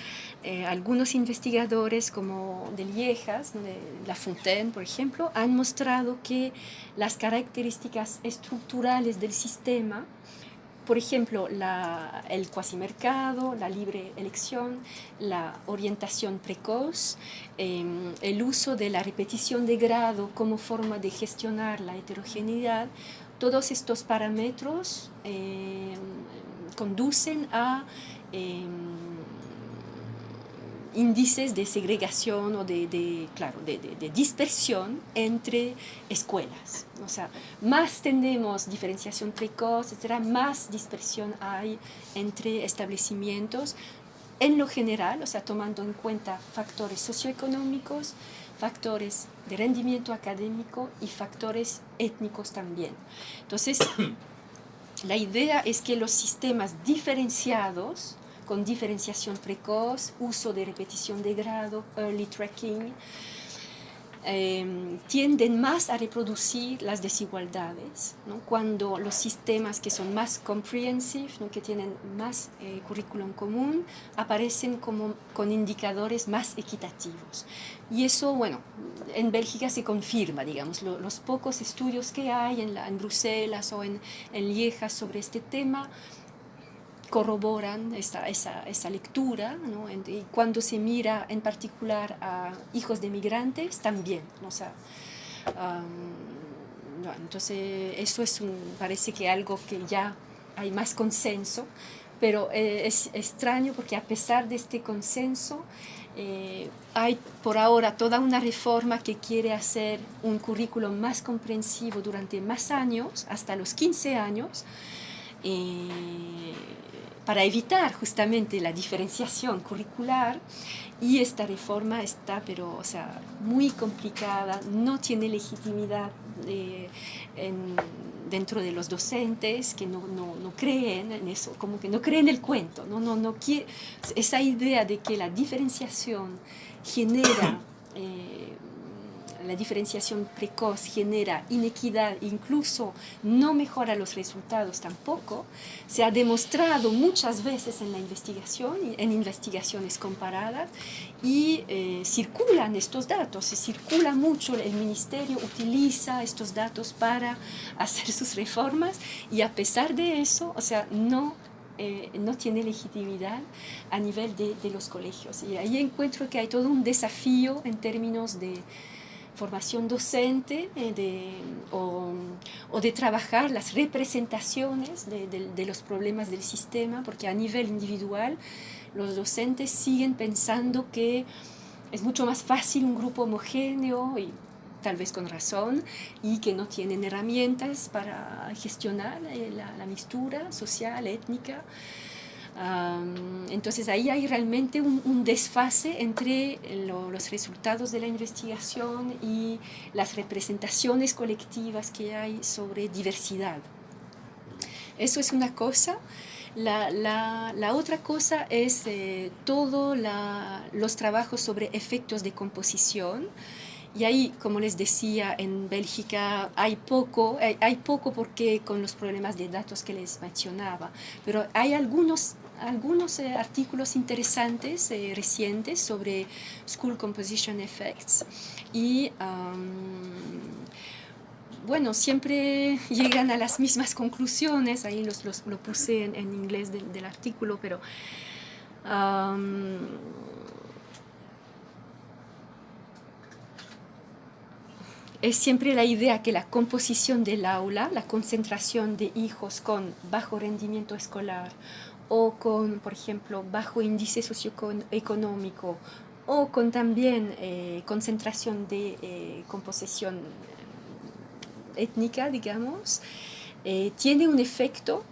algunos investigadores como de Liejas, de Lafontaine, por ejemplo, han mostrado que las características estructurales del sistema, por ejemplo, el cuasimercado, la libre elección, la orientación precoz, el uso de la repetición de grado como forma de gestionar la heterogeneidad, todos estos parámetros conducen a índices de segregación o de dispersión entre escuelas. O sea, más tenemos diferenciación precoz, etcétera, más dispersión hay entre establecimientos en lo general, o sea, tomando en cuenta factores socioeconómicos, factores de rendimiento académico y factores étnicos también. Entonces, la idea es que los sistemas diferenciados, con diferenciación precoz, uso de repetición de grado, early tracking, tienden más a reproducir las desigualdades, ¿no? Cuando los sistemas que son más comprehensive, ¿no? Que tienen más currículum común, aparecen con indicadores más equitativos. Y eso, bueno, en Bélgica se confirma, digamos, los pocos estudios que hay en Bruselas o en Lieja sobre este tema corroboran esa lectura, ¿no? Y cuando se mira en particular a hijos de migrantes también, ¿no? O sea, entonces eso parece que algo que ya hay más consenso, pero es extraño porque a pesar de este consenso hay por ahora toda una reforma que quiere hacer un currículo más comprensivo durante más años, hasta los 15 años, para evitar justamente la diferenciación curricular, y esta reforma está, pero, o sea, muy complicada, no tiene legitimidad dentro de los docentes que no creen en eso, como que no creen el cuento, no quiere, esa idea de que la diferenciación genera la diferenciación precoz genera inequidad, incluso no mejora los resultados tampoco, se ha demostrado muchas veces en la investigación, en investigaciones comparadas, y circulan estos datos, se circula mucho, el ministerio utiliza estos datos para hacer sus reformas, y a pesar de eso, o sea, no tiene legitimidad a nivel de los colegios. Y ahí encuentro que hay todo un desafío en términos de formación docente o de trabajar las representaciones de los problemas del sistema, porque a nivel individual los docentes siguen pensando que es mucho más fácil un grupo homogéneo, y tal vez con razón, y que no tienen herramientas para gestionar la mixtura social, étnica. Entonces ahí hay realmente un desfase entre los resultados de la investigación y las representaciones colectivas que hay sobre diversidad. Eso es una cosa. La otra cosa es todos los trabajos sobre efectos de composición. Y ahí, como les decía, en Bélgica hay poco porque con los problemas de datos que les mencionaba, pero hay algunos artículos interesantes recientes sobre School Composition Effects, y bueno, siempre llegan a las mismas conclusiones. Ahí lo puse en inglés del artículo, pero es siempre la idea que la composición del aula, la concentración de hijos con bajo rendimiento escolar o con, por ejemplo, bajo índice socioeconómico, o con también concentración de composición étnica, digamos, tiene un efecto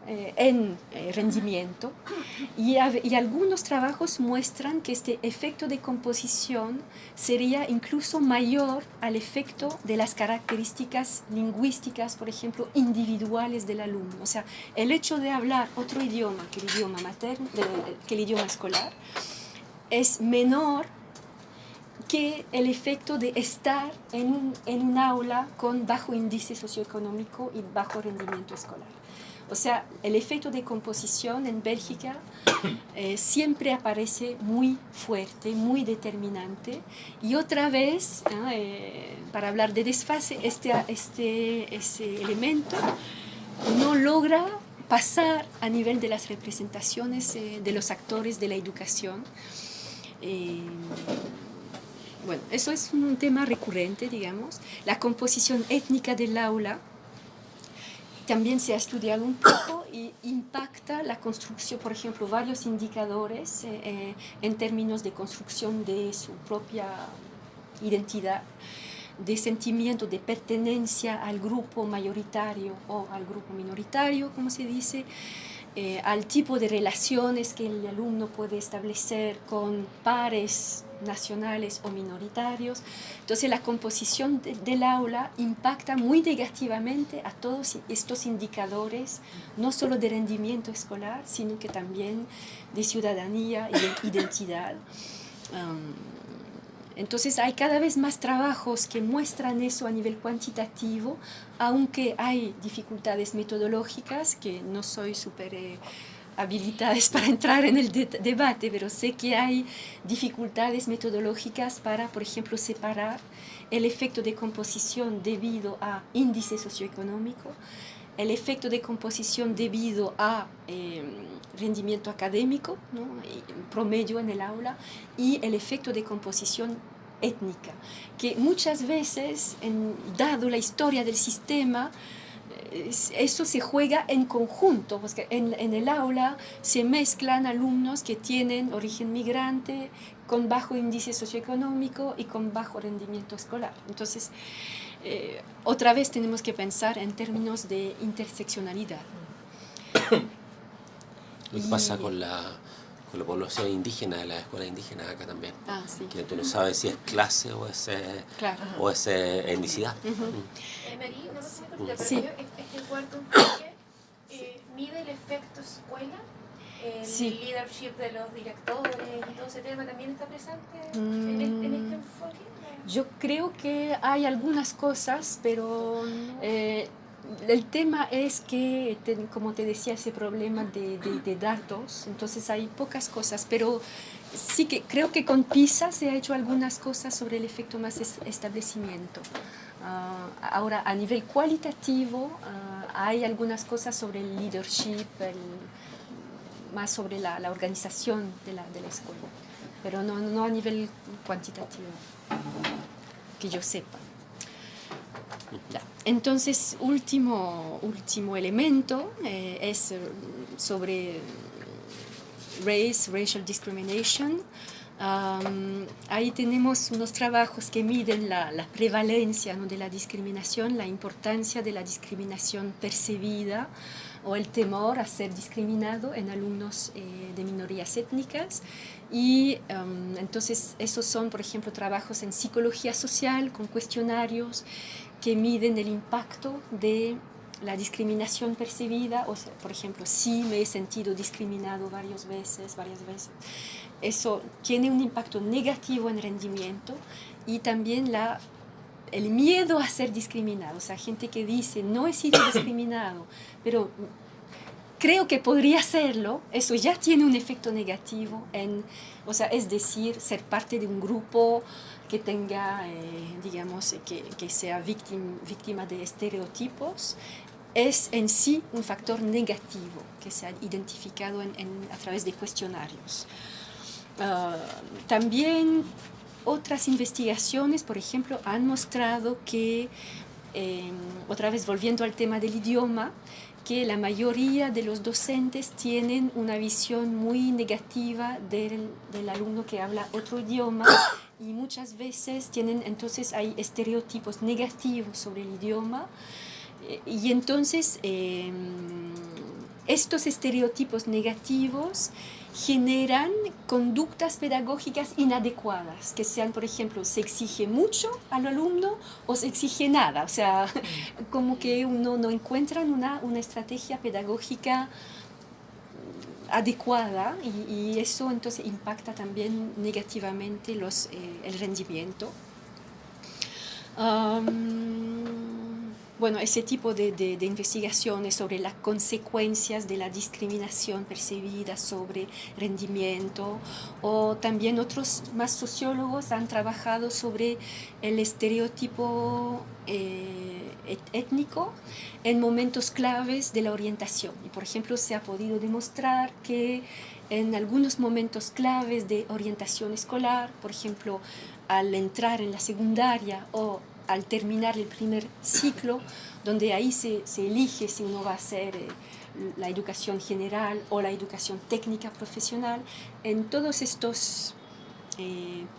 en rendimiento y algunos trabajos muestran que este efecto de composición sería incluso mayor al efecto de las características lingüísticas, por ejemplo, individuales del alumno. O sea, el hecho de hablar otro idioma que el idioma materno, que el idioma escolar, es menor que el efecto de estar en un aula con bajo índice socioeconómico y bajo rendimiento escolar. O sea, el efecto de composición en Bélgica siempre aparece muy fuerte, muy determinante. Y otra vez, para hablar de desfase, ese elemento no logra pasar a nivel de las representaciones de los actores de la educación. Bueno, eso es un tema recurrente, digamos. La composición étnica del aula también se ha estudiado un poco y impacta la construcción, por ejemplo, varios indicadores en términos de construcción de su propia identidad, de sentimiento de pertenencia al grupo mayoritario o al grupo minoritario, como se dice, al tipo de relaciones que el alumno puede establecer con pares nacionales o minoritarios. Entonces la composición del aula impacta muy negativamente a todos estos indicadores, no solo de rendimiento escolar, sino que también de ciudadanía y de identidad. Entonces hay cada vez más trabajos que muestran eso a nivel cuantitativo, aunque hay dificultades metodológicas, que no soy súper habilitadas para entrar en el debate, pero sé que hay dificultades metodológicas para, por ejemplo, separar el efecto de composición debido a índice socioeconómico, el efecto de composición debido a rendimiento académico, ¿no? Promedio en el aula, y el efecto de composición étnica, que muchas veces, dado la historia del sistema, eso se juega en conjunto, porque en el aula se mezclan alumnos que tienen origen migrante, con bajo índice socioeconómico y con bajo rendimiento escolar. Entonces, otra vez tenemos que pensar en términos de interseccionalidad. Lo que pasa con la población indígena, de las escuelas indígenas acá también. Sí. Que tú no sabes si es clase o es, claro. O es etnicidad. María, una cosa que te sí. Este cuarto enfoque mide el efecto escuela, el leadership de los directores y todo ese tema también está presente en este enfoque. Yo creo que hay algunas cosas, pero el tema es que, como te decía, ese problema de datos, entonces hay pocas cosas, pero sí que creo que con PISA se ha hecho algunas cosas sobre el efecto más establecimiento. Ahora, a nivel cualitativo, hay algunas cosas sobre el leadership, más sobre la organización de la escuela, pero no a nivel cuantitativo, que yo sepa. Ya. Entonces, último elemento es sobre racial discrimination. Ahí tenemos unos trabajos que miden la prevalencia, ¿no?, de la discriminación, la importancia de la discriminación percibida o el temor a ser discriminado en alumnos de minorías étnicas. Y entonces esos son, por ejemplo, trabajos en psicología social con cuestionarios que miden el impacto de la discriminación percibida, o sea, por ejemplo, si me he sentido discriminado varias veces, eso tiene un impacto negativo en rendimiento, y también el miedo a ser discriminado, o sea, gente que dice, no he sido discriminado, pero creo que podría serlo, eso ya tiene un efecto negativo o sea, es decir, ser parte de un grupo que tenga, digamos, que sea víctima de estereotipos, es en sí un factor negativo que se ha identificado a través de cuestionarios. También otras investigaciones, por ejemplo, han mostrado que, otra vez volviendo al tema del idioma, que la mayoría de los docentes tienen una visión muy negativa del alumno que habla otro idioma y muchas veces entonces hay estereotipos negativos sobre el idioma y entonces estos estereotipos negativos generan conductas pedagógicas inadecuadas, que sean, por ejemplo, se exige mucho al alumno o se exige nada, o sea, como que uno no encuentra una estrategia pedagógica adecuada y eso entonces impacta también negativamente el rendimiento. Bueno, ese tipo de investigaciones sobre las consecuencias de la discriminación percibida sobre rendimiento, o también otros más sociólogos han trabajado sobre el estereotipo étnico en momentos claves de la orientación. Y, por ejemplo, se ha podido demostrar que en algunos momentos claves de orientación escolar, por ejemplo, al entrar en la secundaria o al terminar el primer ciclo, donde ahí se elige si uno va a hacer la educación general o la educación técnica profesional, en todos estos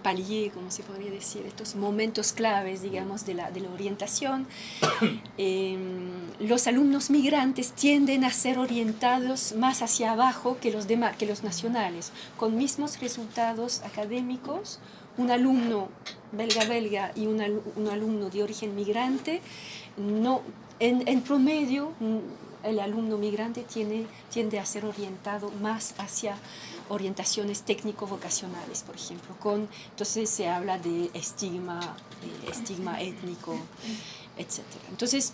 paliers, como se podría decir, estos momentos claves, digamos, de la orientación, los alumnos migrantes tienden a ser orientados más hacia abajo que los demás, que los nacionales, con mismos resultados académicos. Un alumno belga y un alumno de origen migrante, en promedio el alumno migrante tiende a ser orientado más hacia orientaciones técnico-vocacionales, por ejemplo. Entonces se habla de estigma étnico, etc. Entonces,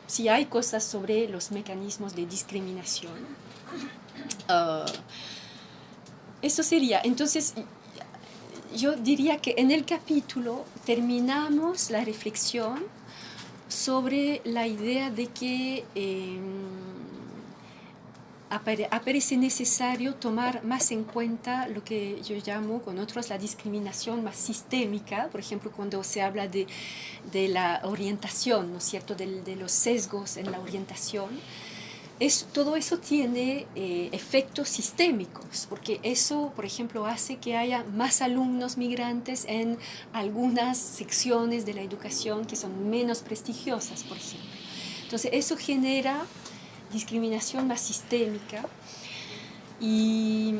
si hay cosas sobre los mecanismos de discriminación, eso sería. Entonces, yo diría que en el capítulo terminamos la reflexión sobre la idea de que aparece necesario tomar más en cuenta lo que yo llamo con otros la discriminación más sistémica, por ejemplo, cuando se habla de la orientación, ¿no es cierto?, de los sesgos en la orientación. Todo eso tiene efectos sistémicos, porque eso, por ejemplo, hace que haya más alumnos migrantes en algunas secciones de la educación que son menos prestigiosas, por ejemplo. Entonces, eso genera discriminación más sistémica y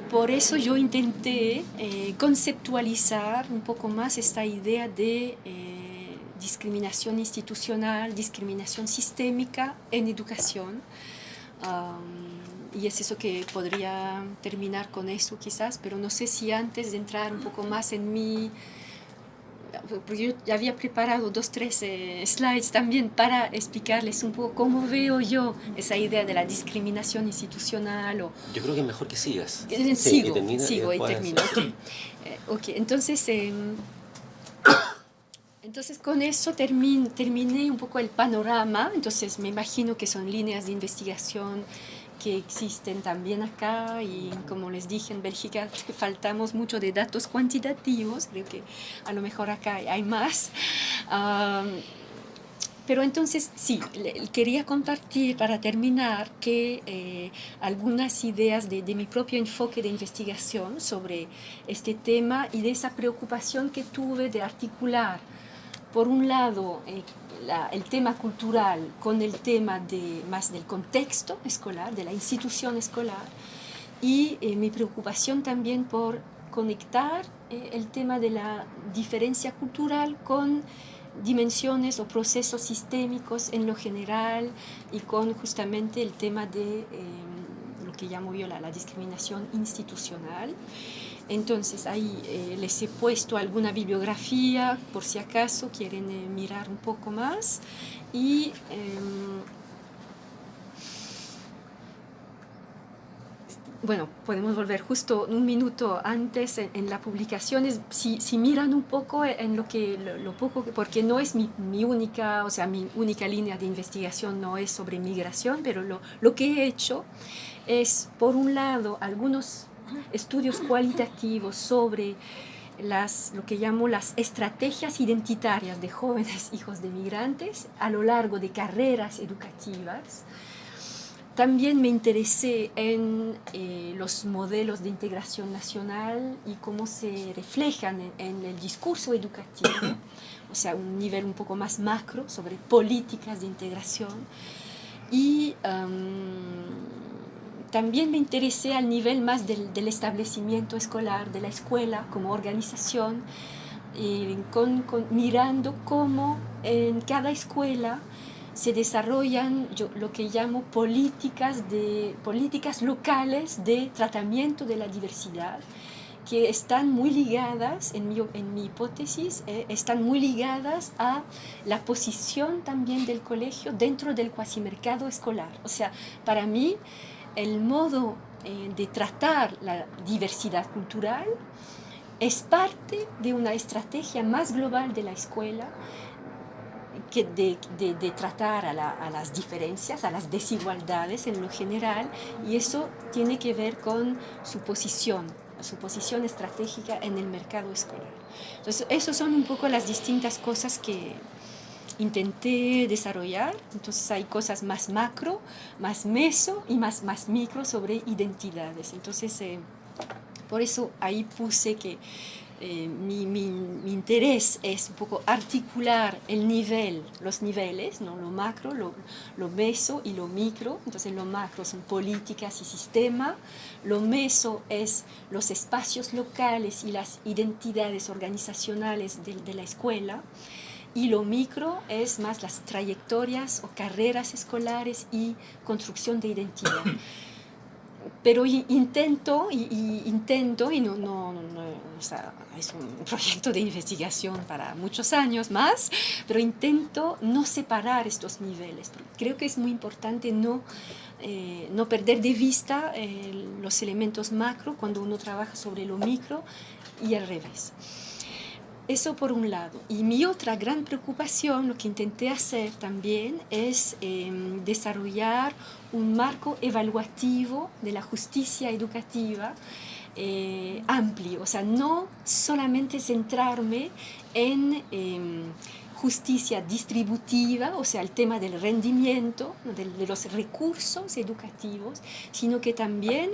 por eso yo intenté conceptualizar un poco más esta idea de discriminación institucional, discriminación sistémica en educación. Y es eso que podría terminar con eso quizás, pero no sé si antes de entrar un poco más en porque yo ya había preparado 2-3 slides también para explicarles un poco cómo veo yo esa idea de la discriminación institucional. Yo creo que es mejor que sigas. Sigo y termino. Okay, entonces con eso terminé un poco el panorama. Entonces me imagino que son líneas de investigación que existen también acá y como les dije en Bélgica faltamos mucho de datos cuantitativos, creo que a lo mejor acá hay más. Pero entonces sí, quería compartir para terminar que algunas ideas de mi propio enfoque de investigación sobre este tema y de esa preocupación que tuve de articular por un lado el tema cultural con el tema más del contexto escolar, de la institución escolar, y mi preocupación también por conectar el tema de la diferencia cultural con dimensiones o procesos sistémicos en lo general y con justamente el tema de lo que llamo yo la discriminación institucional. Entonces ahí les he puesto alguna bibliografía por si acaso quieren mirar un poco más y bueno, podemos volver justo un minuto antes en la publicación. Si miran un poco en lo poco, porque no es mi única, o sea, mi única línea de investigación no es sobre migración, pero lo que he hecho es, por un lado, algunos estudios cualitativos sobre lo que llamo las estrategias identitarias de jóvenes hijos de migrantes a lo largo de carreras educativas. También me interesé en los modelos de integración nacional y cómo se reflejan en el discurso educativo, o sea, un nivel un poco más macro sobre políticas de integración. Y también me interesé al nivel más del establecimiento escolar, de la escuela como organización, mirando cómo en cada escuela se desarrollan lo que llamo políticas locales de tratamiento de la diversidad, que están muy ligadas, en mi hipótesis, están muy ligadas a la posición también del colegio dentro del cuasimercado escolar. O sea, para mí, el modo de tratar la diversidad cultural es parte de una estrategia más global de la escuela, que de tratar a las diferencias, a las desigualdades en lo general, y eso tiene que ver con su posición estratégica en el mercado escolar. Entonces, esas son un poco las distintas cosas que intenté desarrollar. Entonces hay cosas más macro, más meso y más micro sobre identidades. Entonces, por eso ahí puse que mi interés es un poco articular los niveles, ¿no? Lo macro, lo meso y lo micro. Entonces lo macro son políticas y sistema, lo meso es los espacios locales y las identidades organizacionales de la escuela, y lo micro es más las trayectorias o carreras escolares y construcción de identidad. Pero intento, y no, o sea, es un proyecto de investigación para muchos años más, pero intento no separar estos niveles. Creo que es muy importante no perder de vista los elementos macro cuando uno trabaja sobre lo micro y al revés. Eso por un lado. Y mi otra gran preocupación, lo que intenté hacer también, es desarrollar un marco evaluativo de la justicia educativa amplio. O sea, no solamente centrarme en justicia distributiva, o sea, el tema del rendimiento, de los recursos educativos, sino que también,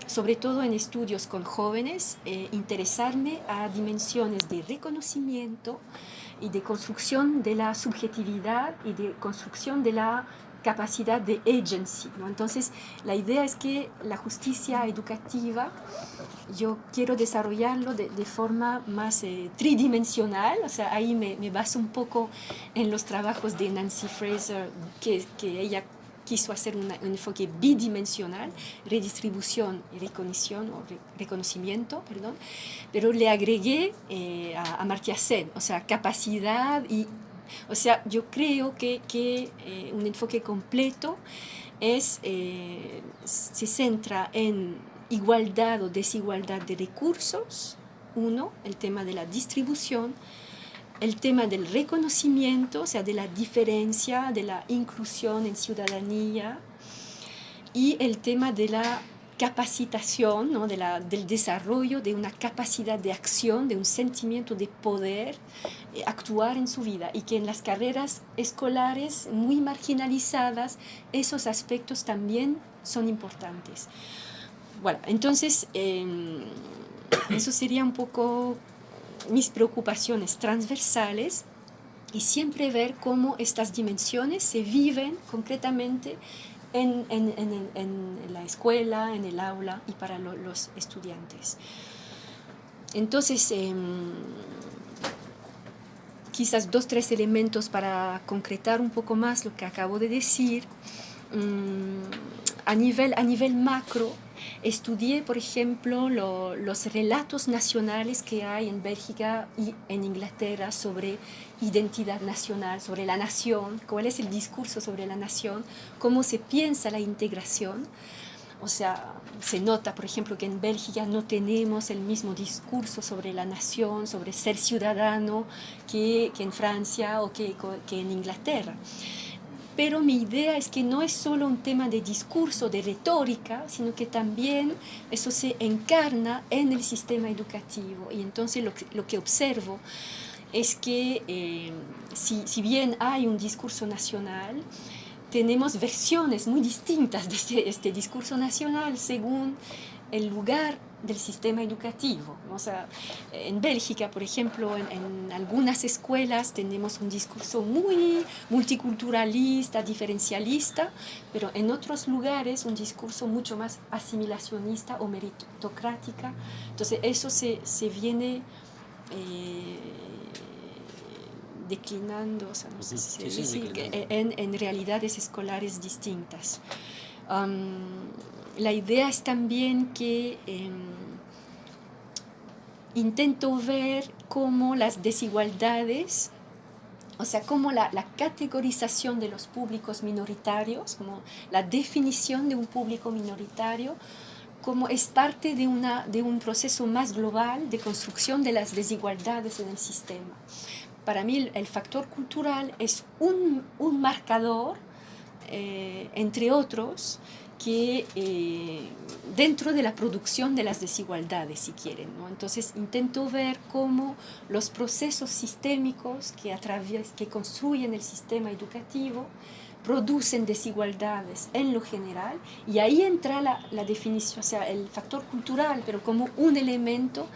sobre todo en estudios con jóvenes, interesarme a dimensiones de reconocimiento y de construcción de la subjetividad y de construcción de la capacidad de agency, ¿no? Entonces, la idea es que la justicia educativa, yo quiero desarrollarlo de forma más tridimensional, o sea, ahí me baso un poco en los trabajos de Nancy Fraser, que ella quiso hacer un enfoque bidimensional, redistribución y reconocimiento, pero le agregué a Amartya Sen, o sea, capacidad y... O sea, yo creo que un enfoque completo se centra en igualdad o desigualdad de recursos, el tema de la distribución, el tema del reconocimiento, o sea, de la diferencia, de la inclusión en ciudadanía, y el tema de la capacitación, ¿no? del desarrollo de una capacidad de acción, de un sentimiento de poder actuar en su vida, y que en las carreras escolares muy marginalizadas esos aspectos también son importantes. Bueno, entonces eso sería un poco mis preocupaciones transversales, y siempre ver cómo estas dimensiones se viven concretamente en la escuela, en el aula y para los estudiantes. Entonces, quizás 2-3 elementos para concretar un poco más lo que acabo de decir. A nivel macro, estudié, por ejemplo, los relatos nacionales que hay en Bélgica y en Inglaterra sobre identidad nacional, sobre la nación, cuál es el discurso sobre la nación, cómo se piensa la integración. O sea, se nota, por ejemplo, que en Bélgica no tenemos el mismo discurso sobre la nación, sobre ser ciudadano, que en Francia o que en Inglaterra. pero mi idea es que no es solo un tema de discurso, de retórica, sino que también eso se encarna en el sistema educativo. Y entonces lo que observo es que si bien hay un discurso nacional, tenemos versiones muy distintas de este discurso nacional según el lugar del sistema educativo. O sea, en Bélgica, por ejemplo, en algunas escuelas tenemos un discurso muy multiculturalista, diferencialista, pero en otros lugares un discurso mucho más asimilacionista o meritocrática. Entonces eso se viene declinando, o sea, no sé si se dice, en realidades escolares distintas. La idea es también que intento ver cómo las desigualdades, o sea, cómo la categorización de los públicos minoritarios, como la definición de un público minoritario, como es parte de un proceso más global de construcción de las desigualdades en el sistema. Para mí el factor cultural es un marcador, entre otros, que dentro de la producción de las desigualdades, si quieren, ¿no? Entonces intento ver cómo los procesos sistémicos que construyen el sistema educativo producen desigualdades en lo general, y ahí entra la definición, o sea, el factor cultural, pero como un elemento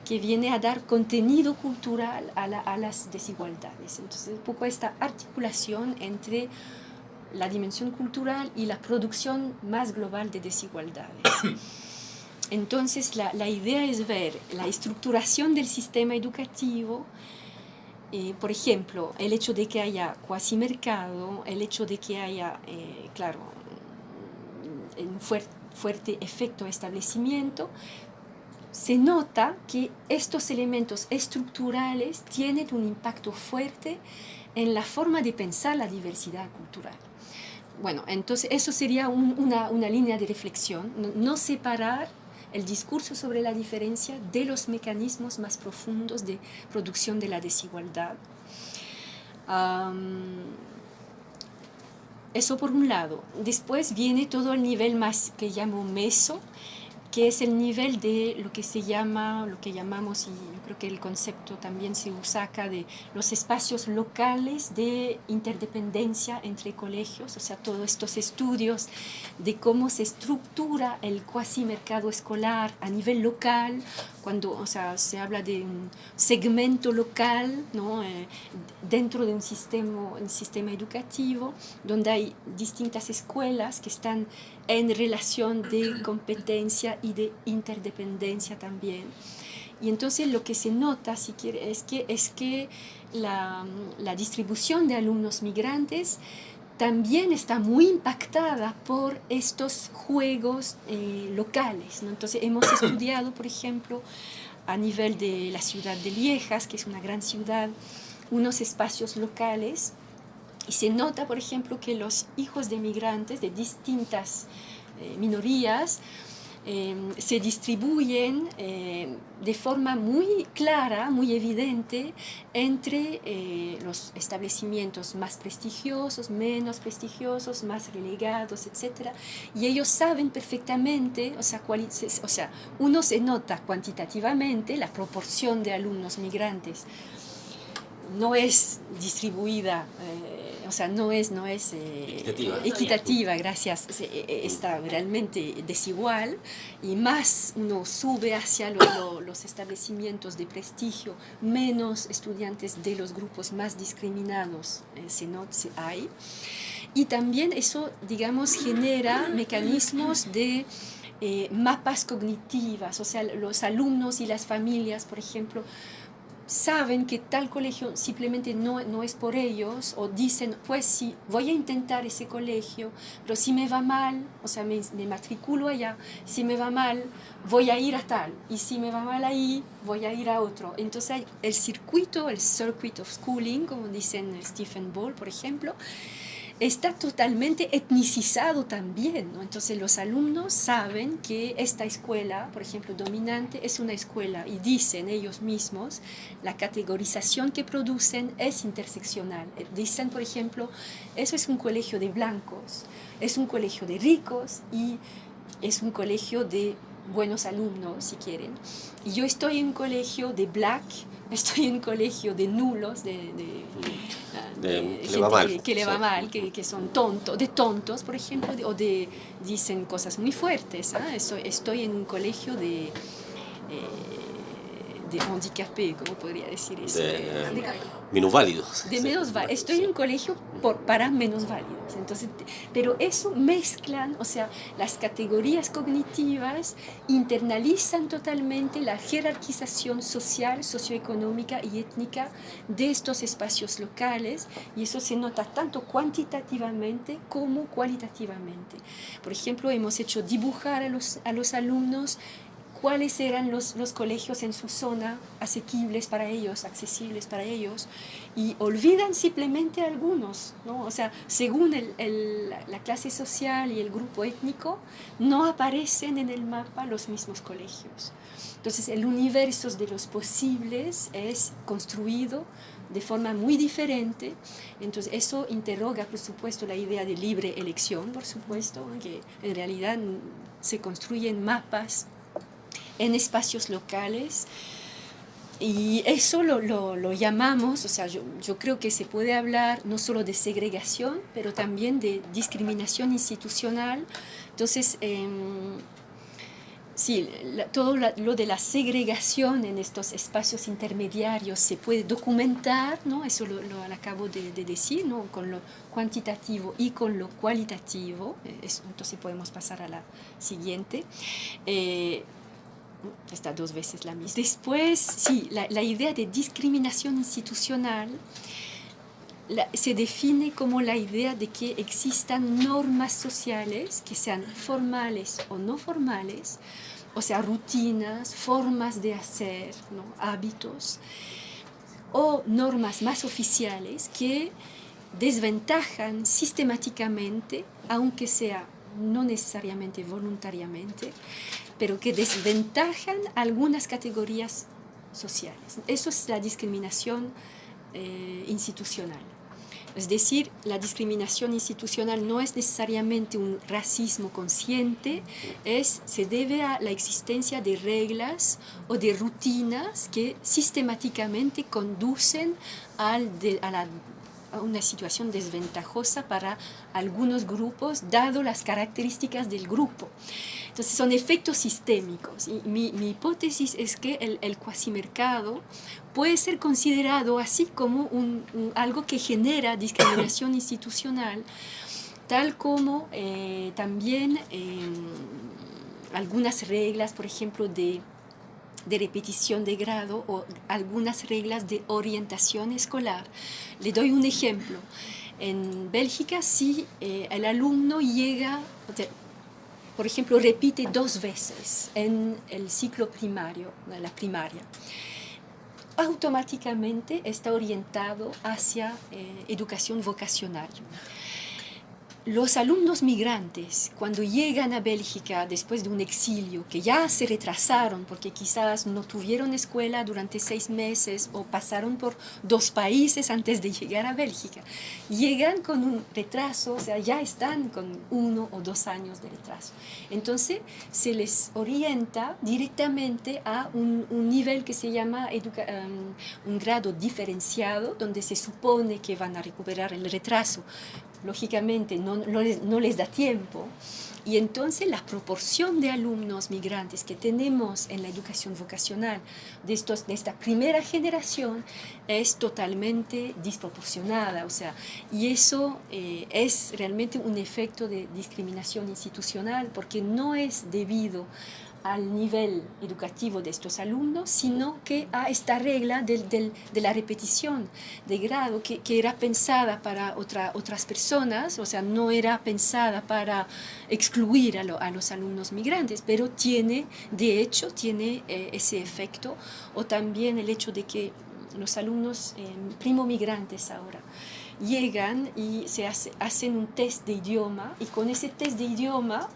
que viene a dar contenido cultural a las desigualdades. Entonces, un poco esta articulación entre la dimensión cultural y la producción más global de desigualdades. Entonces, la idea es ver la estructuración del sistema educativo, por ejemplo, el hecho de que haya cuasimercado, el hecho de que haya, claro, un fuerte efecto de establecimiento. Se nota que estos elementos estructurales tienen un impacto fuerte en la forma de pensar la diversidad cultural. Bueno, entonces eso sería una línea de reflexión, no separar el discurso sobre la diferencia de los mecanismos más profundos de producción de la desigualdad. Eso por un lado. Después viene todo el nivel más que llamo meso, que es el nivel de lo que llamamos, y yo creo que el concepto también se usa acá, de los espacios locales de interdependencia entre colegios, o sea, todos estos estudios de cómo se estructura el cuasimercado escolar a nivel local, cuando, o sea, se habla de un segmento local, ¿no? Dentro de un sistema educativo, donde hay distintas escuelas que están en relación de competencia y de interdependencia también. Y entonces lo que se nota, si quiere, es que la distribución de alumnos migrantes también está muy impactada por estos juegos locales, ¿no? Entonces hemos estudiado, por ejemplo, a nivel de la ciudad de Lieja, que es una gran ciudad, unos espacios locales. Y se nota, por ejemplo, que los hijos de migrantes de distintas minorías se distribuyen de forma muy clara, muy evidente, entre los establecimientos más prestigiosos, menos prestigiosos, más relegados, etc. Y ellos saben perfectamente, o sea, uno se nota cuantitativamente la proporción de alumnos migrantes. No es distribuida, o sea, no es equitativa, gracias, está realmente desigual, y más uno sube hacia los establecimientos de prestigio, menos estudiantes de los grupos más discriminados hay. Y también eso, digamos, genera mecanismos de mapas cognitivas, o sea, los alumnos y las familias, por ejemplo, saben que tal colegio simplemente no es por ellos, o dicen, pues sí, voy a intentar ese colegio, pero si me va mal, o sea, me matriculo allá, si me va mal, voy a ir a tal, y si me va mal ahí, voy a ir a otro. Entonces hay el circuit of schooling, como dicen Stephen Ball, por ejemplo, está totalmente etnicizado también, ¿no? Entonces los alumnos saben que esta escuela, por ejemplo, dominante, es una escuela y dicen ellos mismos, la categorización que producen es interseccional. Dicen, por ejemplo, eso es un colegio de blancos, es un colegio de ricos y es un colegio de buenos alumnos, si quieren. Y yo estoy en un colegio de black, estoy en un colegio de nulos, que le va mal, que le va mal, que son tontos, por ejemplo, dicen cosas muy fuertes. Estoy en un colegio de handicapé, ¿cómo podría decir eso? Minusválidos. De menos válidos. Estoy en un colegio para menos válidos. Entonces, pero eso mezclan, o sea, las categorías cognitivas internalizan totalmente la jerarquización social, socioeconómica y étnica de estos espacios locales, y eso se nota tanto cuantitativamente como cualitativamente. Por ejemplo, hemos hecho dibujar a los alumnos cuáles eran los colegios en su zona asequibles para ellos, accesibles para ellos, y olvidan simplemente algunos, ¿no? O sea, según la clase social y el grupo étnico, no aparecen en el mapa los mismos colegios. Entonces, el universo de los posibles es construido de forma muy diferente. Entonces, eso interroga, por supuesto, la idea de libre elección, por supuesto, que en realidad se construyen mapas en espacios locales, y eso lo llamamos, o sea, yo creo que se puede hablar no solo de segregación, pero también de discriminación institucional. Entonces, sí, todo lo de la segregación en estos espacios intermediarios se puede documentar, ¿no? Eso lo acabo de decir, ¿no? Con lo cuantitativo y con lo cualitativo. Entonces podemos pasar a la siguiente. Está dos veces la misma. Después, sí, la idea de discriminación institucional se define como la idea de que existan normas sociales, que sean formales o no formales, o sea, rutinas, formas de hacer, ¿no? Hábitos, o normas más oficiales que desventajan sistemáticamente, aunque sea no necesariamente voluntariamente, pero que desventajan algunas categorías sociales. Eso es la discriminación institucional. Es decir, la discriminación institucional no es necesariamente un racismo consciente, se debe a la existencia de reglas o de rutinas que sistemáticamente conducen a una situación desventajosa para algunos grupos, dado las características del grupo. Entonces son efectos sistémicos, y mi hipótesis es que el cuasimercado puede ser considerado así como algo que genera discriminación institucional, tal como también algunas reglas, por ejemplo, de repetición de grado o algunas reglas de orientación escolar. Le doy un ejemplo. En Bélgica, si el alumno llega, por ejemplo, repite 2 veces en el ciclo primario, la primaria, automáticamente está orientado hacia educación vocacional. Los alumnos migrantes, cuando llegan a Bélgica después de un exilio, que ya se retrasaron porque quizás no tuvieron escuela durante 6 meses o pasaron por 2 países antes de llegar a Bélgica, llegan con un retraso, o sea, ya están con 1 o 2 años de retraso. Entonces, se les orienta directamente a un nivel que se llama un grado diferenciado, donde se supone que van a recuperar el retraso. Lógicamente no les da tiempo, y entonces la proporción de alumnos migrantes que tenemos en la educación vocacional de esta primera generación es totalmente desproporcionada, o sea, y eso es realmente un efecto de discriminación institucional, porque no es debido al nivel educativo de estos alumnos, sino que a esta regla de la repetición de grado que era pensada para otras personas, o sea, no era pensada para excluir a los alumnos migrantes, pero de hecho tiene ese efecto, o también el hecho de que los alumnos primo migrantes ahora llegan y hacen un test de idioma, y con ese test de idioma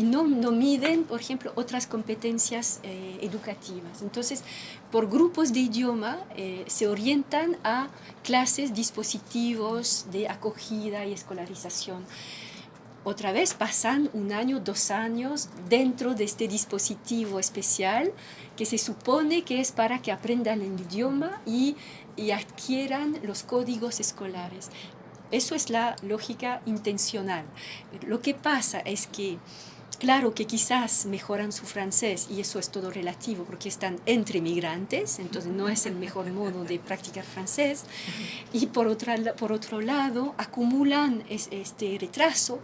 no miden, por ejemplo, otras competencias educativas. Entonces, por grupos de idioma se orientan a clases, dispositivos de acogida y escolarización. Otra vez pasan 1 año, 2 años dentro de este dispositivo especial que se supone que es para que aprendan el idioma y adquieran los códigos escolares. Eso es la lógica intencional. Lo que pasa es que, claro que quizás mejoran su francés, y eso es todo relativo porque están entre migrantes, entonces no es el mejor modo de practicar francés, y por otro lado acumulan este retraso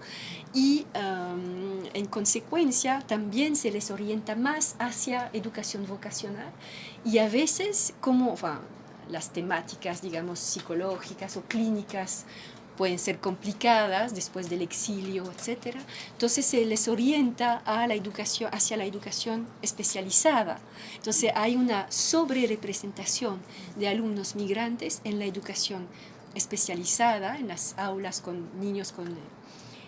y en consecuencia también se les orienta más hacia educación vocacional, y a veces las temáticas, digamos, psicológicas o clínicas pueden ser complicadas después del exilio, etc. Entonces se les orienta hacia la educación especializada. Entonces hay una sobrerepresentación de alumnos migrantes en la educación especializada, en las aulas con niños con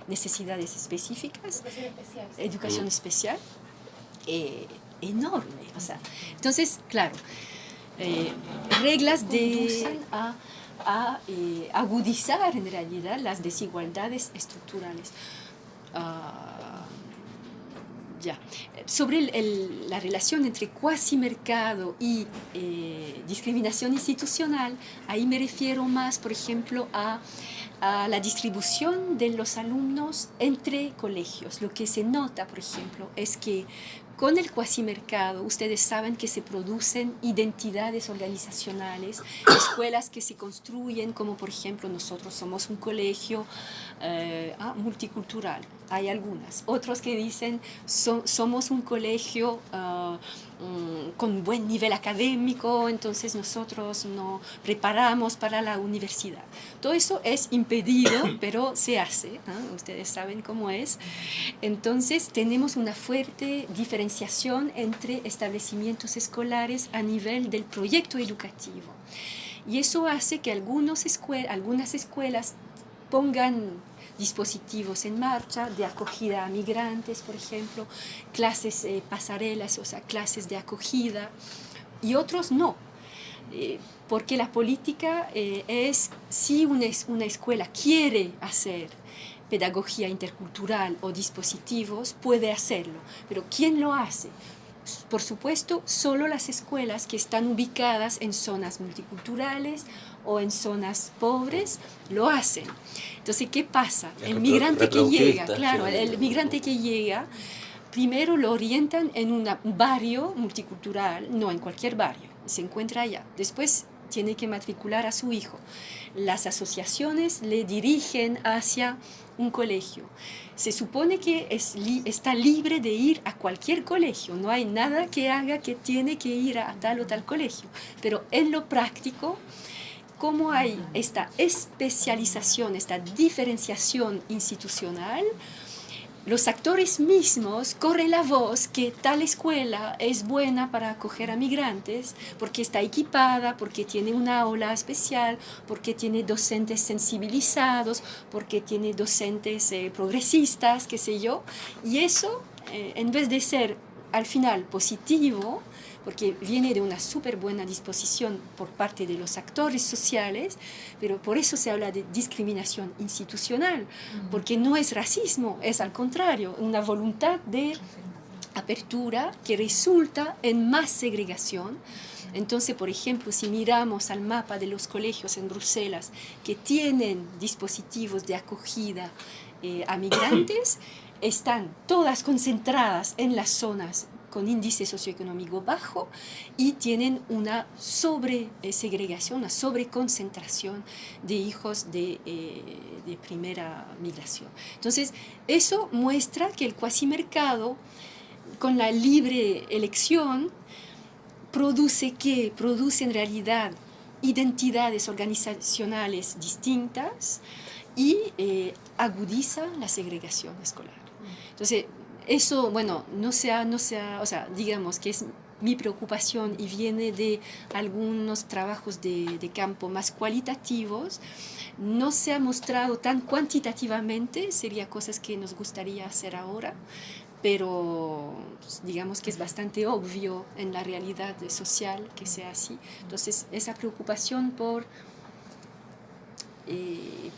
necesidades específicas. Educación especial. Enorme. Entonces, claro, reglas conducen a agudizar en realidad las desigualdades estructurales. Sobre la relación entre cuasimercado y discriminación institucional, ahí me refiero más, por ejemplo, a la distribución de los alumnos entre colegios. Lo que se nota, por ejemplo, es que con el cuasimercado, ustedes saben que se producen identidades organizacionales, escuelas que se construyen, como por ejemplo nosotros somos un colegio multicultural. Hay algunas. Otros que dicen somos un colegio con buen nivel académico, entonces nosotros nos preparamos para la universidad. Todo eso es impedido, pero se hace. Ustedes saben cómo es. Entonces tenemos una fuerte diferenciación entre establecimientos escolares a nivel del proyecto educativo. Y eso hace que algunas escuelas pongan dispositivos en marcha de acogida a migrantes, por ejemplo, clases pasarelas, o sea, clases de acogida, y otros no, porque la política es, si una escuela quiere hacer pedagogía intercultural o dispositivos, puede hacerlo, pero ¿quién lo hace? Por supuesto, solo las escuelas que están ubicadas en zonas multiculturales o en zonas pobres lo hacen. Entonces, ¿qué pasa? El migrante que llega, primero lo orientan en un barrio multicultural, no en cualquier barrio, se encuentra allá. Después tiene que matricular a su hijo. Las asociaciones le dirigen hacia un colegio. Se supone que está libre de ir a cualquier colegio, no hay nada que haga que tiene que ir a tal o tal colegio, pero en lo práctico, como hay esta especialización, esta diferenciación institucional, los actores mismos corren la voz que tal escuela es buena para acoger a migrantes porque está equipada, porque tiene una aula especial, porque tiene docentes sensibilizados, porque tiene docentes progresistas, qué sé yo. Y eso, en vez de ser al final positivo, porque viene de una súper buena disposición por parte de los actores sociales, pero por eso se habla de discriminación institucional, porque no es racismo, es al contrario, una voluntad de apertura que resulta en más segregación. Entonces, por ejemplo, si miramos al mapa de los colegios en Bruselas que tienen dispositivos de acogida a migrantes, están todas concentradas en las zonas con índice socioeconómico bajo y tienen una sobresegregación, una sobreconcentración de hijos de primera migración. Entonces, eso muestra que el cuasimercado, con la libre elección, produce en realidad identidades organizacionales distintas y agudiza la segregación escolar. Entonces, eso, bueno, o sea, digamos que es mi preocupación y viene de algunos trabajos de campo más cualitativos, no se ha mostrado tan cuantitativamente, sería cosas que nos gustaría hacer ahora, pero digamos que es bastante obvio en la realidad social que sea así. Entonces, esa preocupación por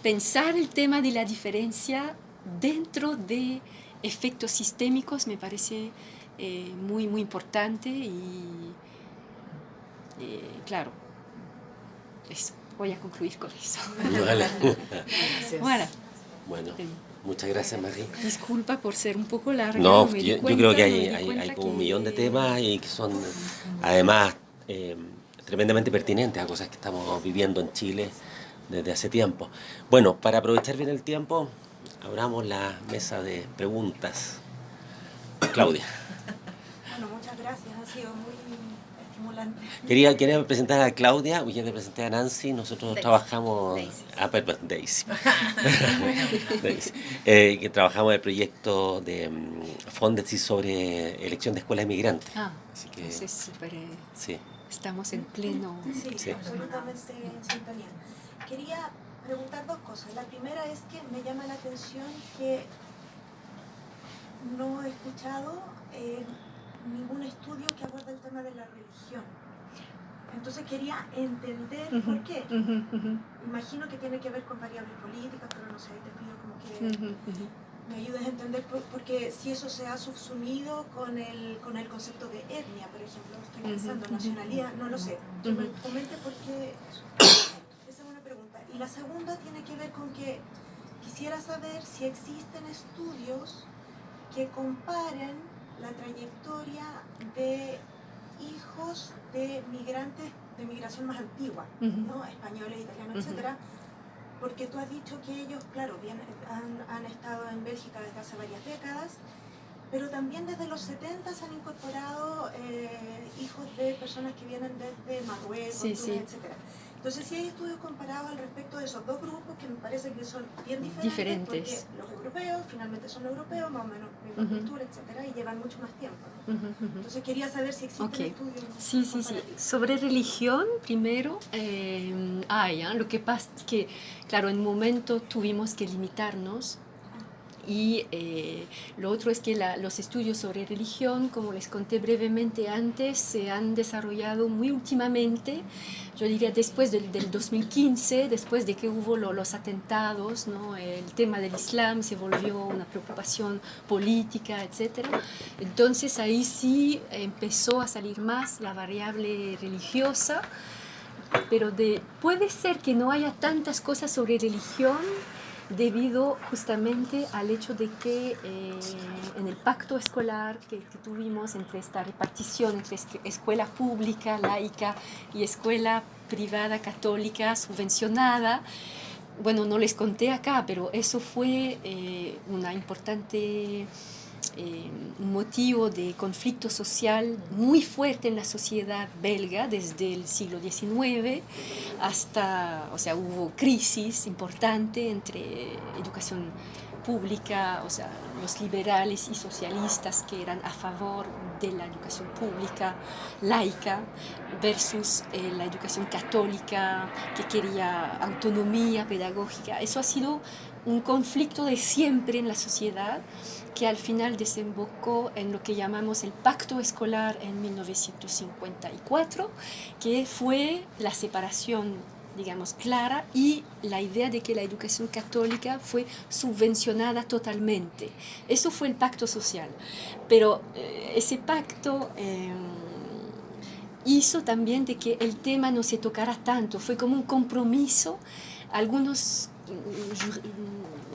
pensar el tema de la diferencia dentro de efectos sistémicos me parece muy, muy importante y claro, eso, voy a concluir con eso. Vale. Bueno, muchas gracias, Marie. Disculpa por ser un poco larga. No, yo creo que hay como un millón de temas y que son además tremendamente pertinentes a cosas que estamos viviendo en Chile desde hace tiempo. Bueno, para aprovechar bien el tiempo, abramos la mesa de preguntas. Claudia. Bueno, muchas gracias, ha sido muy estimulante. Quería presentar a Claudia, ya le presenté a Nancy, nosotros trabajamos... Daisy. Daisy. Que trabajamos en el proyecto de Fondesit sobre elección de escuelas inmigrantes. Así que es súper... sí. Estamos en pleno... Sí, absolutamente en sintonía. Quería preguntar dos cosas. La primera es que me llama la atención que no he escuchado ningún estudio que aborde el tema de la religión. Entonces quería entender por qué. Imagino que tiene que ver con variables políticas, pero no sé, te pido como que me ayudes a entender, porque si eso se ha subsumido con el concepto de etnia, por ejemplo, estoy pensando nacionalidad, no lo sé. Yo me comente por qué eso. Esa es una pregunta. Y la segunda tiene que ver con que quisiera saber si existen estudios que comparen la trayectoria de hijos de migrantes de migración más antigua, ¿no? Españoles, italianos, etcétera, porque tú has dicho que ellos, claro, han estado en Bélgica desde hace varias décadas, pero también desde los 70 se han incorporado hijos de personas que vienen desde Marruecos, Túnez, etcétera. Entonces, sí hay estudios comparados al respecto de esos dos grupos que me parece que son bien diferentes. Porque los europeos finalmente son europeos, más o menos misma cultura, etcétera, y llevan mucho más tiempo, ¿no? Entonces, quería saber si existen estudios. Sí. Sobre religión, primero, lo que pasa es que, claro, en un momento tuvimos que limitarnos. Y lo otro es que los estudios sobre religión, como les conté brevemente antes, se han desarrollado muy últimamente, yo diría después del 2015, después de que hubo los atentados, ¿no? El tema del Islam se volvió una preocupación política, etc. Entonces ahí sí empezó a salir más la variable religiosa, pero puede ser que no haya tantas cosas sobre religión, debido justamente al hecho de que en el pacto escolar que tuvimos entre esta repartición entre escuela pública, laica y escuela privada católica subvencionada, bueno, no les conté acá, pero eso fue una importante motivo de conflicto social muy fuerte en la sociedad belga desde el siglo XIX hasta, o sea, hubo crisis importante entre educación pública, o sea, los liberales y socialistas que eran a favor de la educación pública laica versus la educación católica que quería autonomía pedagógica. Eso ha sido un conflicto de siempre en la sociedad que al final desembocó en lo que llamamos el pacto escolar en 1954, que fue la separación, digamos, clara y la idea de que la educación católica fue subvencionada totalmente. Eso fue el pacto social. Pero ese pacto hizo también de que el tema no se tocara tanto. Fue como un compromiso. Algunos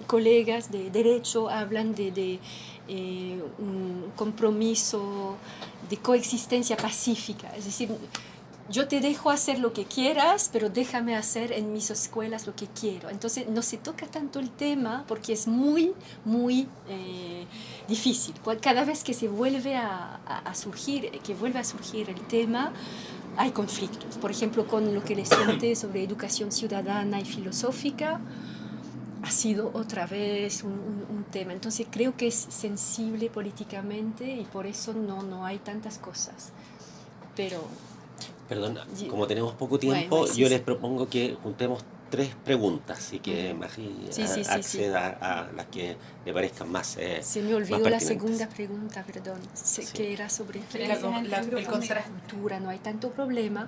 colegas de derecho hablan de un compromiso de coexistencia pacífica, es decir, yo te dejo hacer lo que quieras, pero déjame hacer en mis escuelas lo que quiero. Entonces no se toca tanto el tema porque es muy, muy difícil. Cada vez que se vuelve a surgir el tema, hay conflictos. Por ejemplo, con lo que les conté sobre educación ciudadana y filosófica, ha sido otra vez un tema. Entonces creo que es sensible políticamente y por eso no hay tantas cosas. pero... Perdón, como tenemos poco tiempo, yo les propongo que juntemos 3 preguntas y que Marie acceda a las que le parezcan más se me olvidó la segunda pregunta, perdón, que era sobre el contracultura. No hay tanto problema,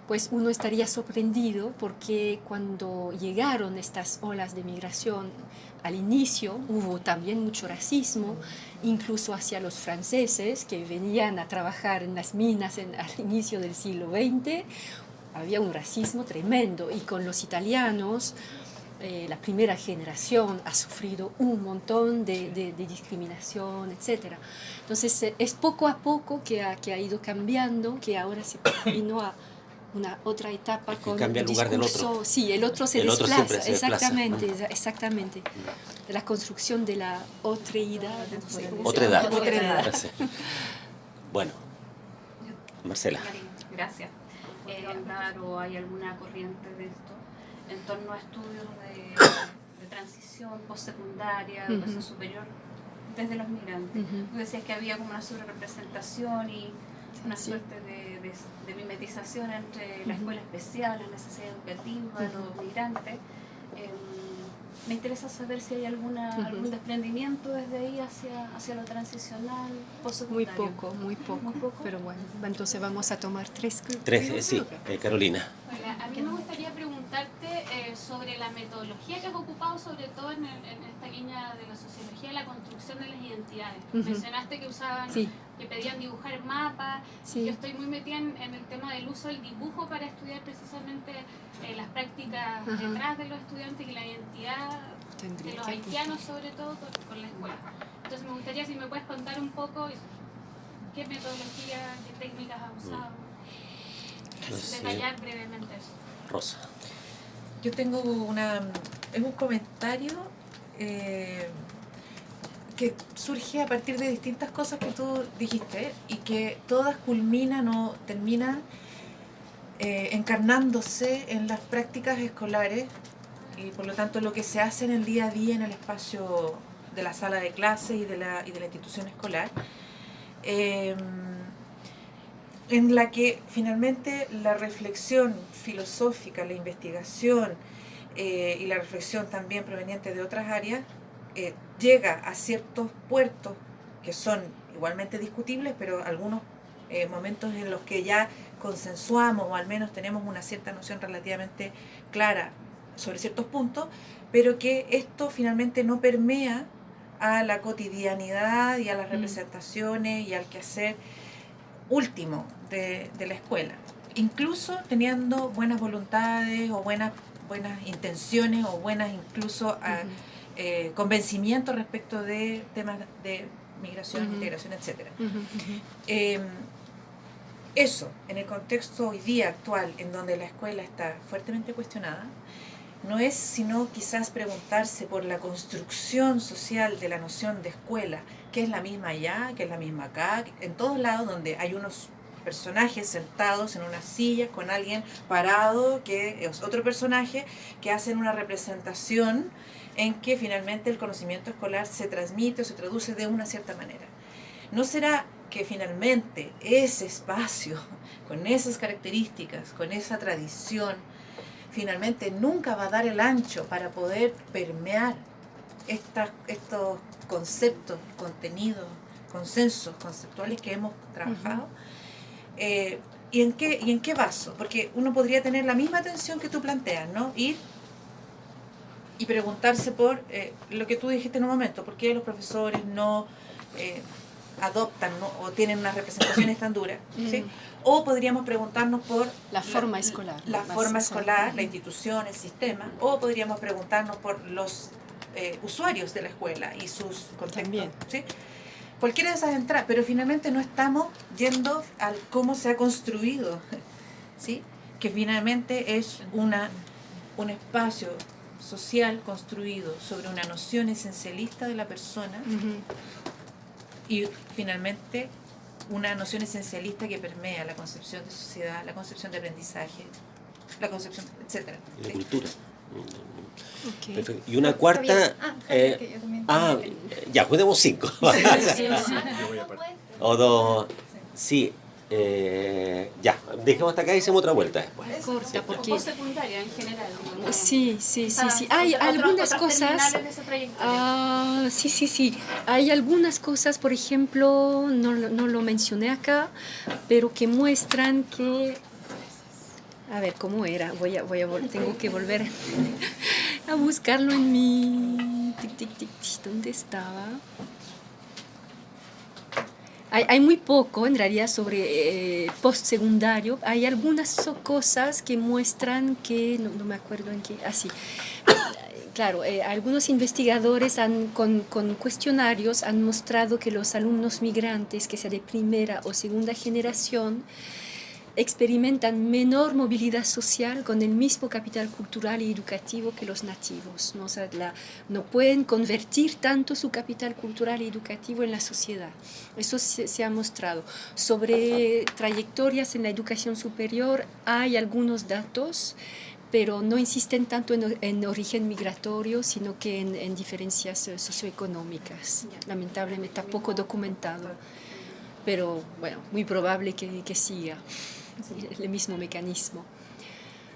pues uno estaría sorprendido porque cuando llegaron estas olas de migración, al inicio hubo también mucho racismo, incluso hacia los franceses que venían a trabajar en las minas al inicio del siglo XX. Había un racismo tremendo, y con los italianos, la primera generación ha sufrido un montón de discriminación, etc. Entonces es poco a poco que ha ido cambiando, que ahora se vino a una otra etapa con cambia el lugar del otro. Sí, el otro se desplaza, exactamente. De la construcción de la otreidad. Otredad. Bueno, Marcela. Gracias. Claro, ¿hay alguna corriente de esto en torno a estudios de transición postsecundaria, educación superior, desde los migrantes? Tú decías que había como una sobrerepresentación y una suerte de mimetización entre la escuela especial, la necesidad educativa, los migrantes. Me interesa saber si hay algún desprendimiento desde ahí hacia lo transicional, postsecundario. Muy poco, pero bueno, entonces vamos a tomar 3. Sí, Carolina. Hola, a mí me gustaría preguntarte sobre la metodología que has ocupado, sobre todo en esta línea de la sociología de la construcción de las identidades. Mencionaste que usaban, que pedían dibujar mapas. Yo estoy muy metida en el tema del uso del dibujo para estudiar precisamente las prácticas detrás de los estudiantes y la identidad de los haitianos, sobre todo con la escuela. Entonces me gustaría si me puedes contar un poco qué metodología, qué técnicas has usado. Detallar brevemente eso. Rosa. Yo tengo un comentario que surge a partir de distintas cosas que tú dijiste y que todas culminan o terminan encarnándose en las prácticas escolares y por lo tanto lo que se hace en el día a día en el espacio de la sala de clase y de la institución escolar, en la que finalmente la reflexión filosófica, la investigación y la reflexión también proveniente de otras áreas llega a ciertos puertos que son igualmente discutibles, pero algunos momentos en los que ya consensuamos o al menos tenemos una cierta noción relativamente clara sobre ciertos puntos, pero que esto finalmente no permea a la cotidianidad y a las representaciones y al quehacer último de la escuela, incluso teniendo buenas voluntades o buenas intenciones o buenas incluso convencimientos respecto de temas de migración, integración, etc. Eso, en el contexto hoy día actual, en donde la escuela está fuertemente cuestionada, no es sino quizás preguntarse por la construcción social de la noción de escuela, que es la misma allá, que es la misma acá, en todos lados donde hay unos personajes sentados en unas sillas con alguien parado, que es otro personaje, que hacen una representación en que finalmente el conocimiento escolar se transmite o se traduce de una cierta manera. ¿No será que finalmente ese espacio, con esas características, con esa tradición, finalmente nunca va a dar el ancho para poder permear estos conceptos, contenidos, consensos conceptuales que hemos trabajado? ¿Y en qué vaso? Porque uno podría tener la misma atención que tú planteas, ¿no? Ir y preguntarse por lo que tú dijiste en un momento, ¿por qué los profesores no adoptan, ¿no? O tienen unas representaciones tan duras? ¿Sí? O podríamos preguntarnos por la forma escolar. La forma escolar, la institución, el sistema. O podríamos preguntarnos por los usuarios de la escuela y sus contextos. ¿Sí? Cualquiera de esas entradas, pero finalmente no estamos yendo al cómo se ha construido, ¿sí? Que finalmente es un espacio social construido sobre una noción esencialista de la persona y finalmente una noción esencialista que permea la concepción de sociedad, la concepción de aprendizaje, la concepción, etcétera. Y la cultura. Perfecto. Y una cuarta... ya, juguemos 5. O 2. Sí, Ya, dejemos hasta acá y hacemos otra vuelta después. Corta, porque... secundaria en general. ¿No? Sí. Hay algunas cosas... Sí. Hay algunas cosas, por ejemplo, no lo mencioné acá, pero que muestran que... A ver, ¿cómo era? Tengo que volver a buscarlo en mi... ¿Dónde estaba? Hay muy poco, en realidad, sobre postsecundario. Hay algunas cosas que muestran que... No me acuerdo en qué... sí. Claro, algunos investigadores con cuestionarios han mostrado que los alumnos migrantes, que sea de primera o segunda generación, experimentan menor movilidad social con el mismo capital cultural y educativo que los nativos, ¿no? O sea, no pueden convertir tanto su capital cultural y educativo en la sociedad. Eso se ha mostrado. Sobre trayectorias en la educación superior hay algunos datos, pero no insisten tanto en origen migratorio, sino que en diferencias socioeconómicas. Lamentablemente está poco documentado, pero bueno, muy probable que siga el mismo mecanismo.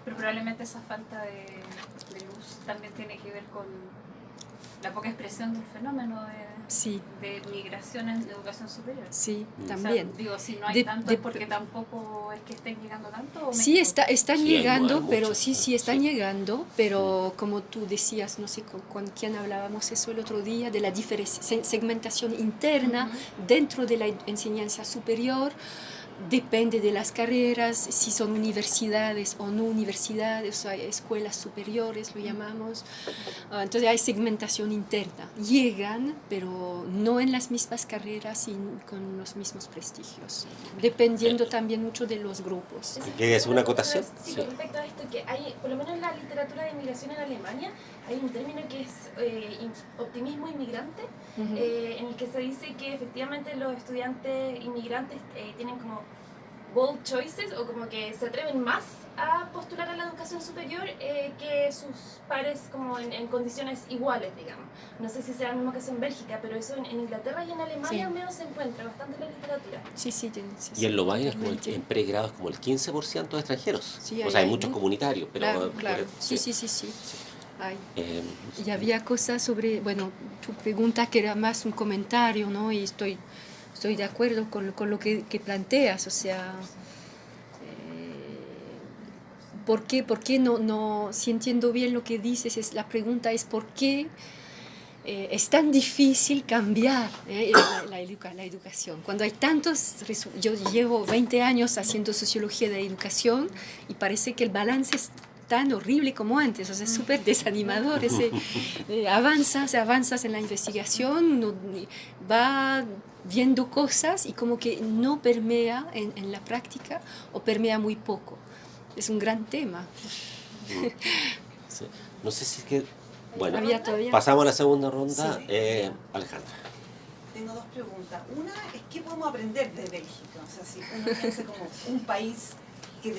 Pero probablemente esa falta de luz también tiene que ver con la poca expresión del fenómeno de migración en educación superior. Sí, también. O sea, si no hay tanto es porque tampoco es que estén llegando tanto. Sí, están llegando, pero están llegando, pero como tú decías, no sé con quién hablábamos eso el otro día, de la segmentación interna dentro de la enseñanza superior. Depende de las carreras, si son universidades o no universidades, o hay escuelas superiores, lo llamamos. Entonces hay segmentación interna. Llegan, pero no en las mismas carreras y con los mismos prestigios, dependiendo también mucho de los grupos. ¿Quieres una acotación? Sí, con respecto a esto, que hay, por lo menos en la literatura de inmigración en Alemania, hay un término que es optimismo inmigrante, en el que se dice que efectivamente los estudiantes inmigrantes tienen como bold choices, o como que se atreven más a postular a la educación superior que sus pares como en condiciones iguales, digamos. No sé si sea lo mismo que eso en Bélgica, pero eso en Inglaterra y en Alemania al menos se encuentra bastante en la literatura. Sí. Y en Lovaina en pregrado es como el 15% de extranjeros. Sí, o sea, hay muchos comunitarios, pero... Claro. Sí. Y había cosas sobre, bueno, tu pregunta que era más un comentario, ¿no? Y estoy de acuerdo con lo que planteas, o sea, ¿por qué no, si entiendo bien lo que dices, la pregunta es ¿por qué es tan difícil cambiar la educación? Cuando hay yo llevo 20 años haciendo sociología de la educación y parece que el balance es tan horrible como antes, o sea, es súper desanimador, avanzas en la investigación, va viendo cosas y como que no permea en la práctica o permea muy poco. Es un gran tema. Sí. No sé si es que... Bueno, pasamos a la segunda ronda. Sí. Alejandra. Tengo dos preguntas. Una es ¿qué podemos aprender de Bélgica? O sea, si uno piensa como un país que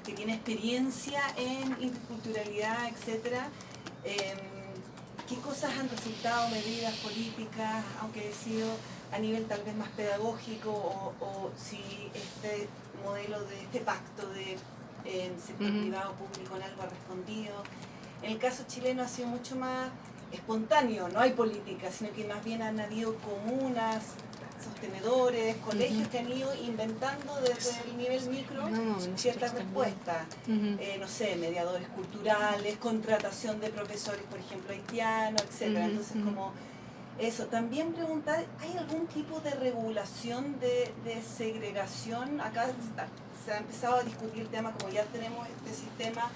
que tiene experiencia en interculturalidad, etcétera, ¿qué cosas han resultado, medidas políticas, aunque haya sido a nivel tal vez más pedagógico, o si este modelo de este pacto de sector privado público en algo ha respondido? En el caso chileno ha sido mucho más espontáneo, no hay política, sino que más bien han habido comunas, sostenedores, colegios que han ido inventando desde el nivel micro ciertas respuestas. No sé, mediadores culturales, contratación de profesores, por ejemplo, haitianos, etc. Entonces, como eso. También preguntar, ¿hay algún tipo de regulación de segregación? Acá se ha empezado a discutir el tema, como ya tenemos este sistema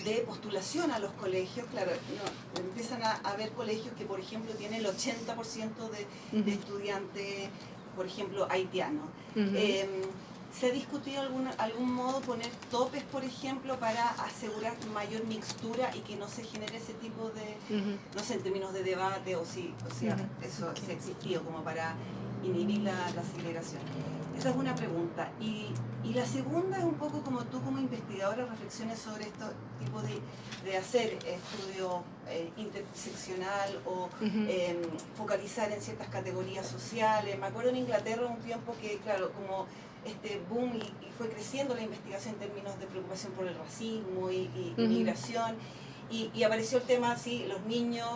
de postulación a los colegios. Claro, empiezan a haber colegios que, por ejemplo, tienen el 80% de estudiantes, por ejemplo, haitianos. ¿Se ha discutido algún modo poner topes, por ejemplo, para asegurar mayor mixtura y que no se genere ese tipo de, no sé, en términos de debate, o sea, eso se ha existido como para inhibir la segregación. Esa es una pregunta. Y la segunda es un poco como tú como investigadora reflexiones sobre este tipo de hacer estudio interseccional o focalizar en ciertas categorías sociales. Me acuerdo en Inglaterra un tiempo que, claro, como este boom y fue creciendo la investigación en términos de preocupación por el racismo y migración, y apareció el tema así, los niños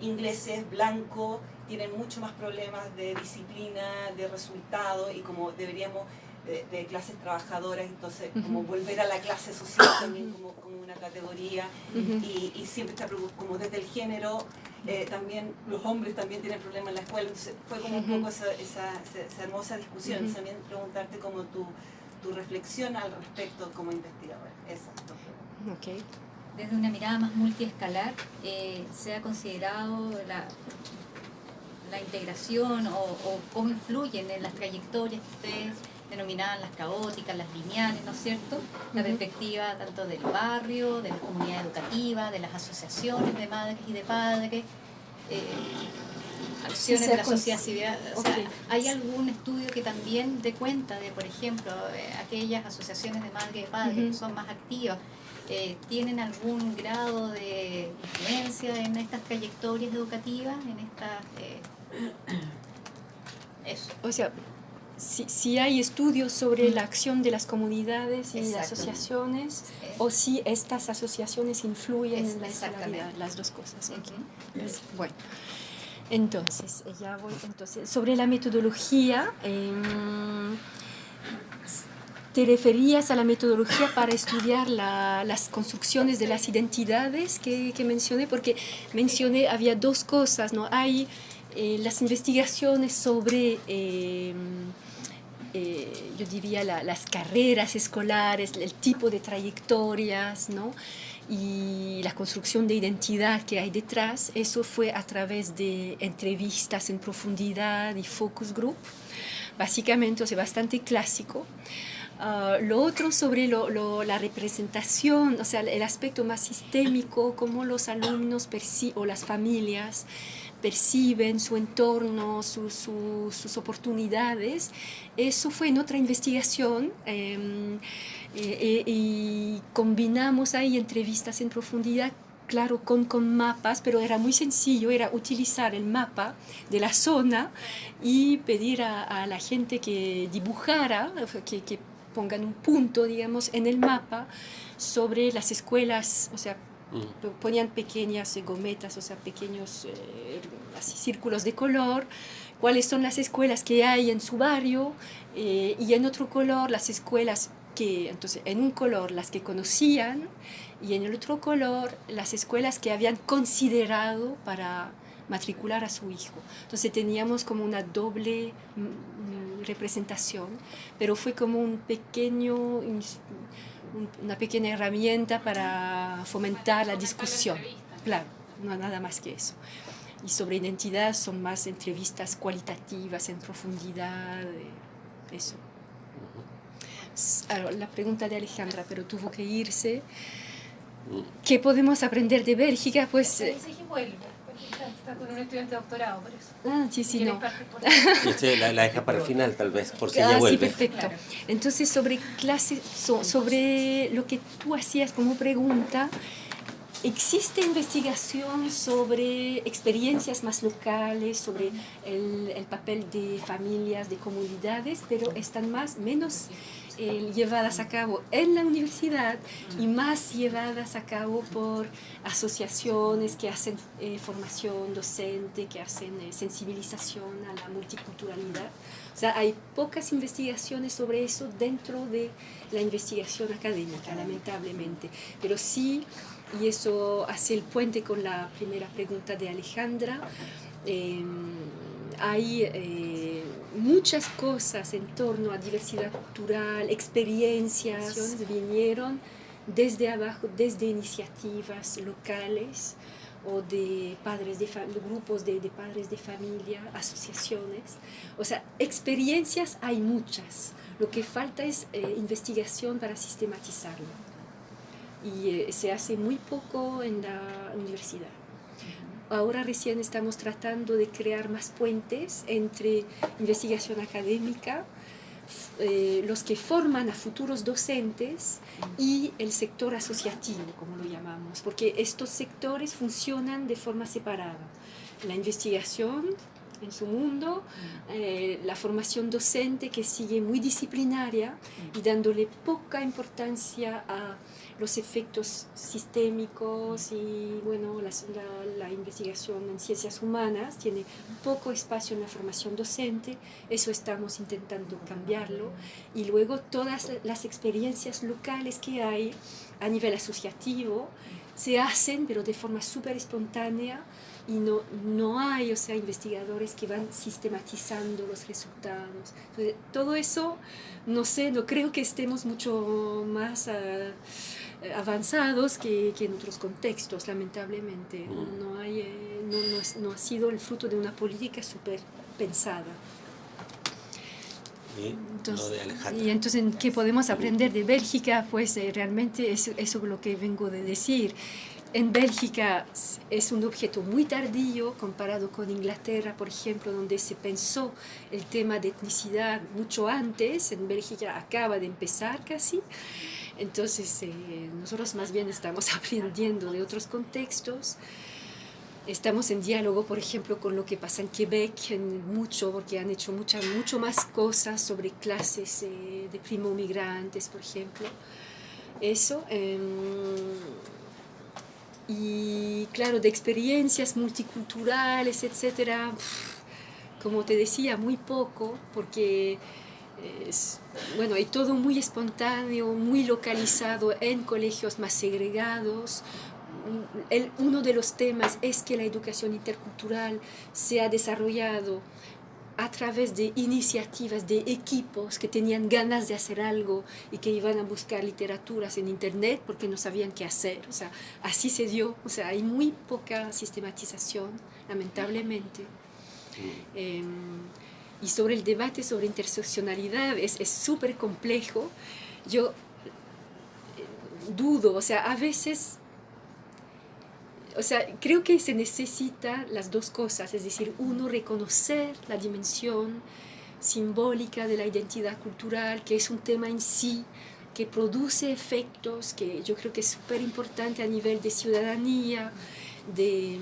ingleses, blancos, tienen mucho más problemas de disciplina, de resultado, y como deberíamos de clases trabajadoras, entonces como volver a la clase social también como una categoría, y siempre está como desde el género, también los hombres también tienen problemas en la escuela, entonces fue como un poco esa hermosa discusión. También preguntarte como tu reflexión al respecto como investigadora. Exacto. Okay. Desde una mirada más multiescalar, se ha considerado la integración o cómo influyen en las trayectorias que ustedes denominaban las caóticas, las lineales, ¿no es cierto? La perspectiva tanto del barrio, de la comunidad educativa, de las asociaciones de madres y de padres, acciones de la sociedad civil. O sea, ¿hay algún estudio que también dé cuenta de, por ejemplo, aquellas asociaciones de madres y de padres que son más activas? ¿Tienen algún grado de influencia en estas trayectorias educativas, en estas... eso? O sea, si hay estudios sobre la acción de las comunidades y asociaciones, o si estas asociaciones influyen en la escolaridad, las dos cosas. Bueno, entonces, sobre la metodología... ¿Te referías a la metodología para estudiar las construcciones de las identidades que mencioné? Porque mencioné, había dos cosas, ¿no? Hay las investigaciones sobre, yo diría, las carreras escolares, el tipo de trayectorias, ¿no? Y la construcción de identidad que hay detrás. Eso fue a través de entrevistas en profundidad y focus group, básicamente, o sea, bastante clásico. Lo otro sobre la representación, o sea, el aspecto más sistémico, cómo los alumnos o las familias perciben su entorno, sus oportunidades. Eso fue en otra investigación y combinamos ahí entrevistas en profundidad, claro, con mapas, pero era muy sencillo, era utilizar el mapa de la zona y pedir a la gente que dibujara, que pongan un punto, digamos, en el mapa sobre las escuelas, o sea, ponían pequeñas gometas, o sea, pequeños así, círculos de color, cuáles son las escuelas que hay en su barrio, y en otro color las escuelas que, entonces, en un color las que conocían, y en el otro color las escuelas que habían considerado para matricular a su hijo. Entonces teníamos como una doble representación, pero fue como una pequeña herramienta para fomentar la discusión. Claro, no nada más que eso. Y sobre identidad son más entrevistas cualitativas, en profundidad, eso. Ahora, la pregunta de Alejandra, pero tuvo que irse. ¿Qué podemos aprender de Bélgica? Pues... Está con un estudiante de doctorado, por eso. Sí, no. La deja para el final, tal vez, por si ella vuelve. Sí, perfecto. Claro. Entonces, sobre lo que tú hacías como pregunta, ¿existe investigación sobre experiencias más locales, sobre el papel de familias, de comunidades, pero están menos llevadas a cabo en la universidad y más llevadas a cabo por asociaciones que hacen formación docente, que hacen sensibilización a la multiculturalidad? O sea, hay pocas investigaciones sobre eso dentro de la investigación académica, lamentablemente, pero sí, y eso hace el puente con la primera pregunta de Alejandra, hay muchas cosas en torno a diversidad cultural, experiencias vinieron desde abajo, desde iniciativas locales o de padres de grupos de padres de familia, asociaciones. O sea, experiencias hay muchas. Lo que falta es investigación para sistematizarlo. Y se hace muy poco en la universidad. ahora recién estamos tratando de crear más puentes entre investigación académica, los que forman a futuros docentes y el sector asociativo, como lo llamamos, porque estos sectores funcionan de forma separada. La investigación en su mundo, la formación docente que sigue muy disciplinaria y dándole poca importancia a los efectos sistémicos y bueno, la investigación en ciencias humanas tiene poco espacio en la formación docente. Eso estamos intentando cambiarlo, y luego todas las experiencias locales que hay a nivel asociativo se hacen pero de forma súper espontánea, y no hay, o sea, investigadores que van sistematizando los resultados. Entonces, todo eso, no sé, no creo que estemos mucho más avanzados que en otros contextos, lamentablemente. No ha sido el fruto de una política súper pensada. Entonces, ¿qué podemos aprender de Bélgica? Pues realmente eso es lo que vengo de decir. En Bélgica es un objeto muy tardío comparado con Inglaterra, por ejemplo, donde se pensó el tema de etnicidad mucho antes. En Bélgica acaba de empezar casi. Entonces, nosotros más bien estamos aprendiendo de otros contextos. Estamos en diálogo, por ejemplo, con lo que pasa en Quebec, mucho, porque han hecho mucho más cosas sobre clases de primo-migrantes, por ejemplo. Eso. Y claro, de experiencias multiculturales, etcétera, como te decía, muy poco, porque hay todo muy espontáneo, muy localizado en colegios más segregados. Uno de los temas es que la educación intercultural se ha desarrollado a través de iniciativas de equipos que tenían ganas de hacer algo y que iban a buscar literaturas en internet porque no sabían qué hacer. O sea, así se dio. O sea, hay muy poca sistematización, lamentablemente. Y sobre el debate sobre interseccionalidad es súper complejo. Yo dudo, o sea, a veces... O sea, creo que se necesita las dos cosas, es decir, uno, reconocer la dimensión simbólica de la identidad cultural, que es un tema en sí, que produce efectos, que yo creo que es súper importante a nivel de ciudadanía, de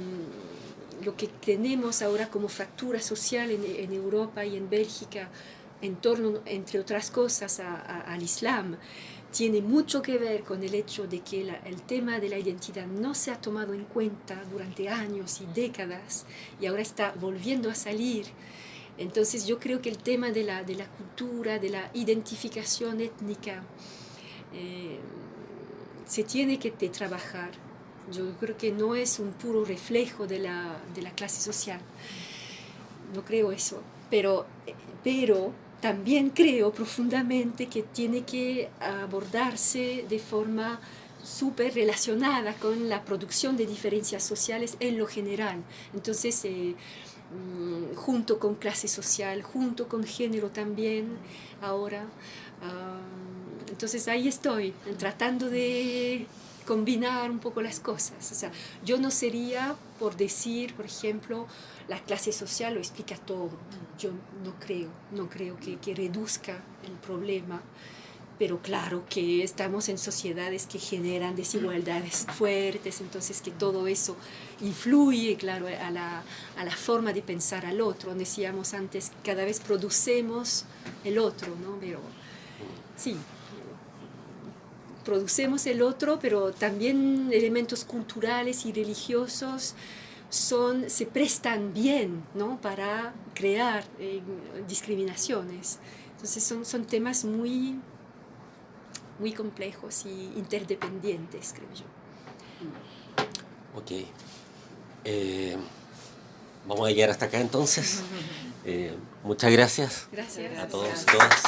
lo que tenemos ahora como fractura social en Europa y en Bélgica, en torno, entre otras cosas, al Islam. Tiene mucho que ver con el hecho de que el tema de la identidad no se ha tomado en cuenta durante años y décadas y ahora está volviendo a salir. Entonces yo creo que el tema de la cultura, de la identificación étnica, se tiene que trabajar. Yo creo que no es un puro reflejo de la clase social. No creo eso. Pero también creo profundamente que tiene que abordarse de forma súper relacionada con la producción de diferencias sociales en lo general. Entonces, junto con clase social, junto con género también, ahora. Entonces ahí estoy, tratando de combinar un poco las cosas. O sea, yo no sería por decir, por ejemplo, la clase social lo explica todo. Yo no creo que reduzca el problema, pero claro que estamos en sociedades que generan desigualdades fuertes, entonces que todo eso influye, claro, a la forma de pensar al otro. Decíamos antes, cada vez producemos el otro, ¿no? Pero sí, producemos el otro, pero también elementos culturales y religiosos se prestan bien, ¿no? Para crear discriminaciones. Entonces son temas muy complejos y interdependientes, creo yo. Ok. Vamos a llegar hasta acá entonces. Muchas gracias. Gracias a todos y todas.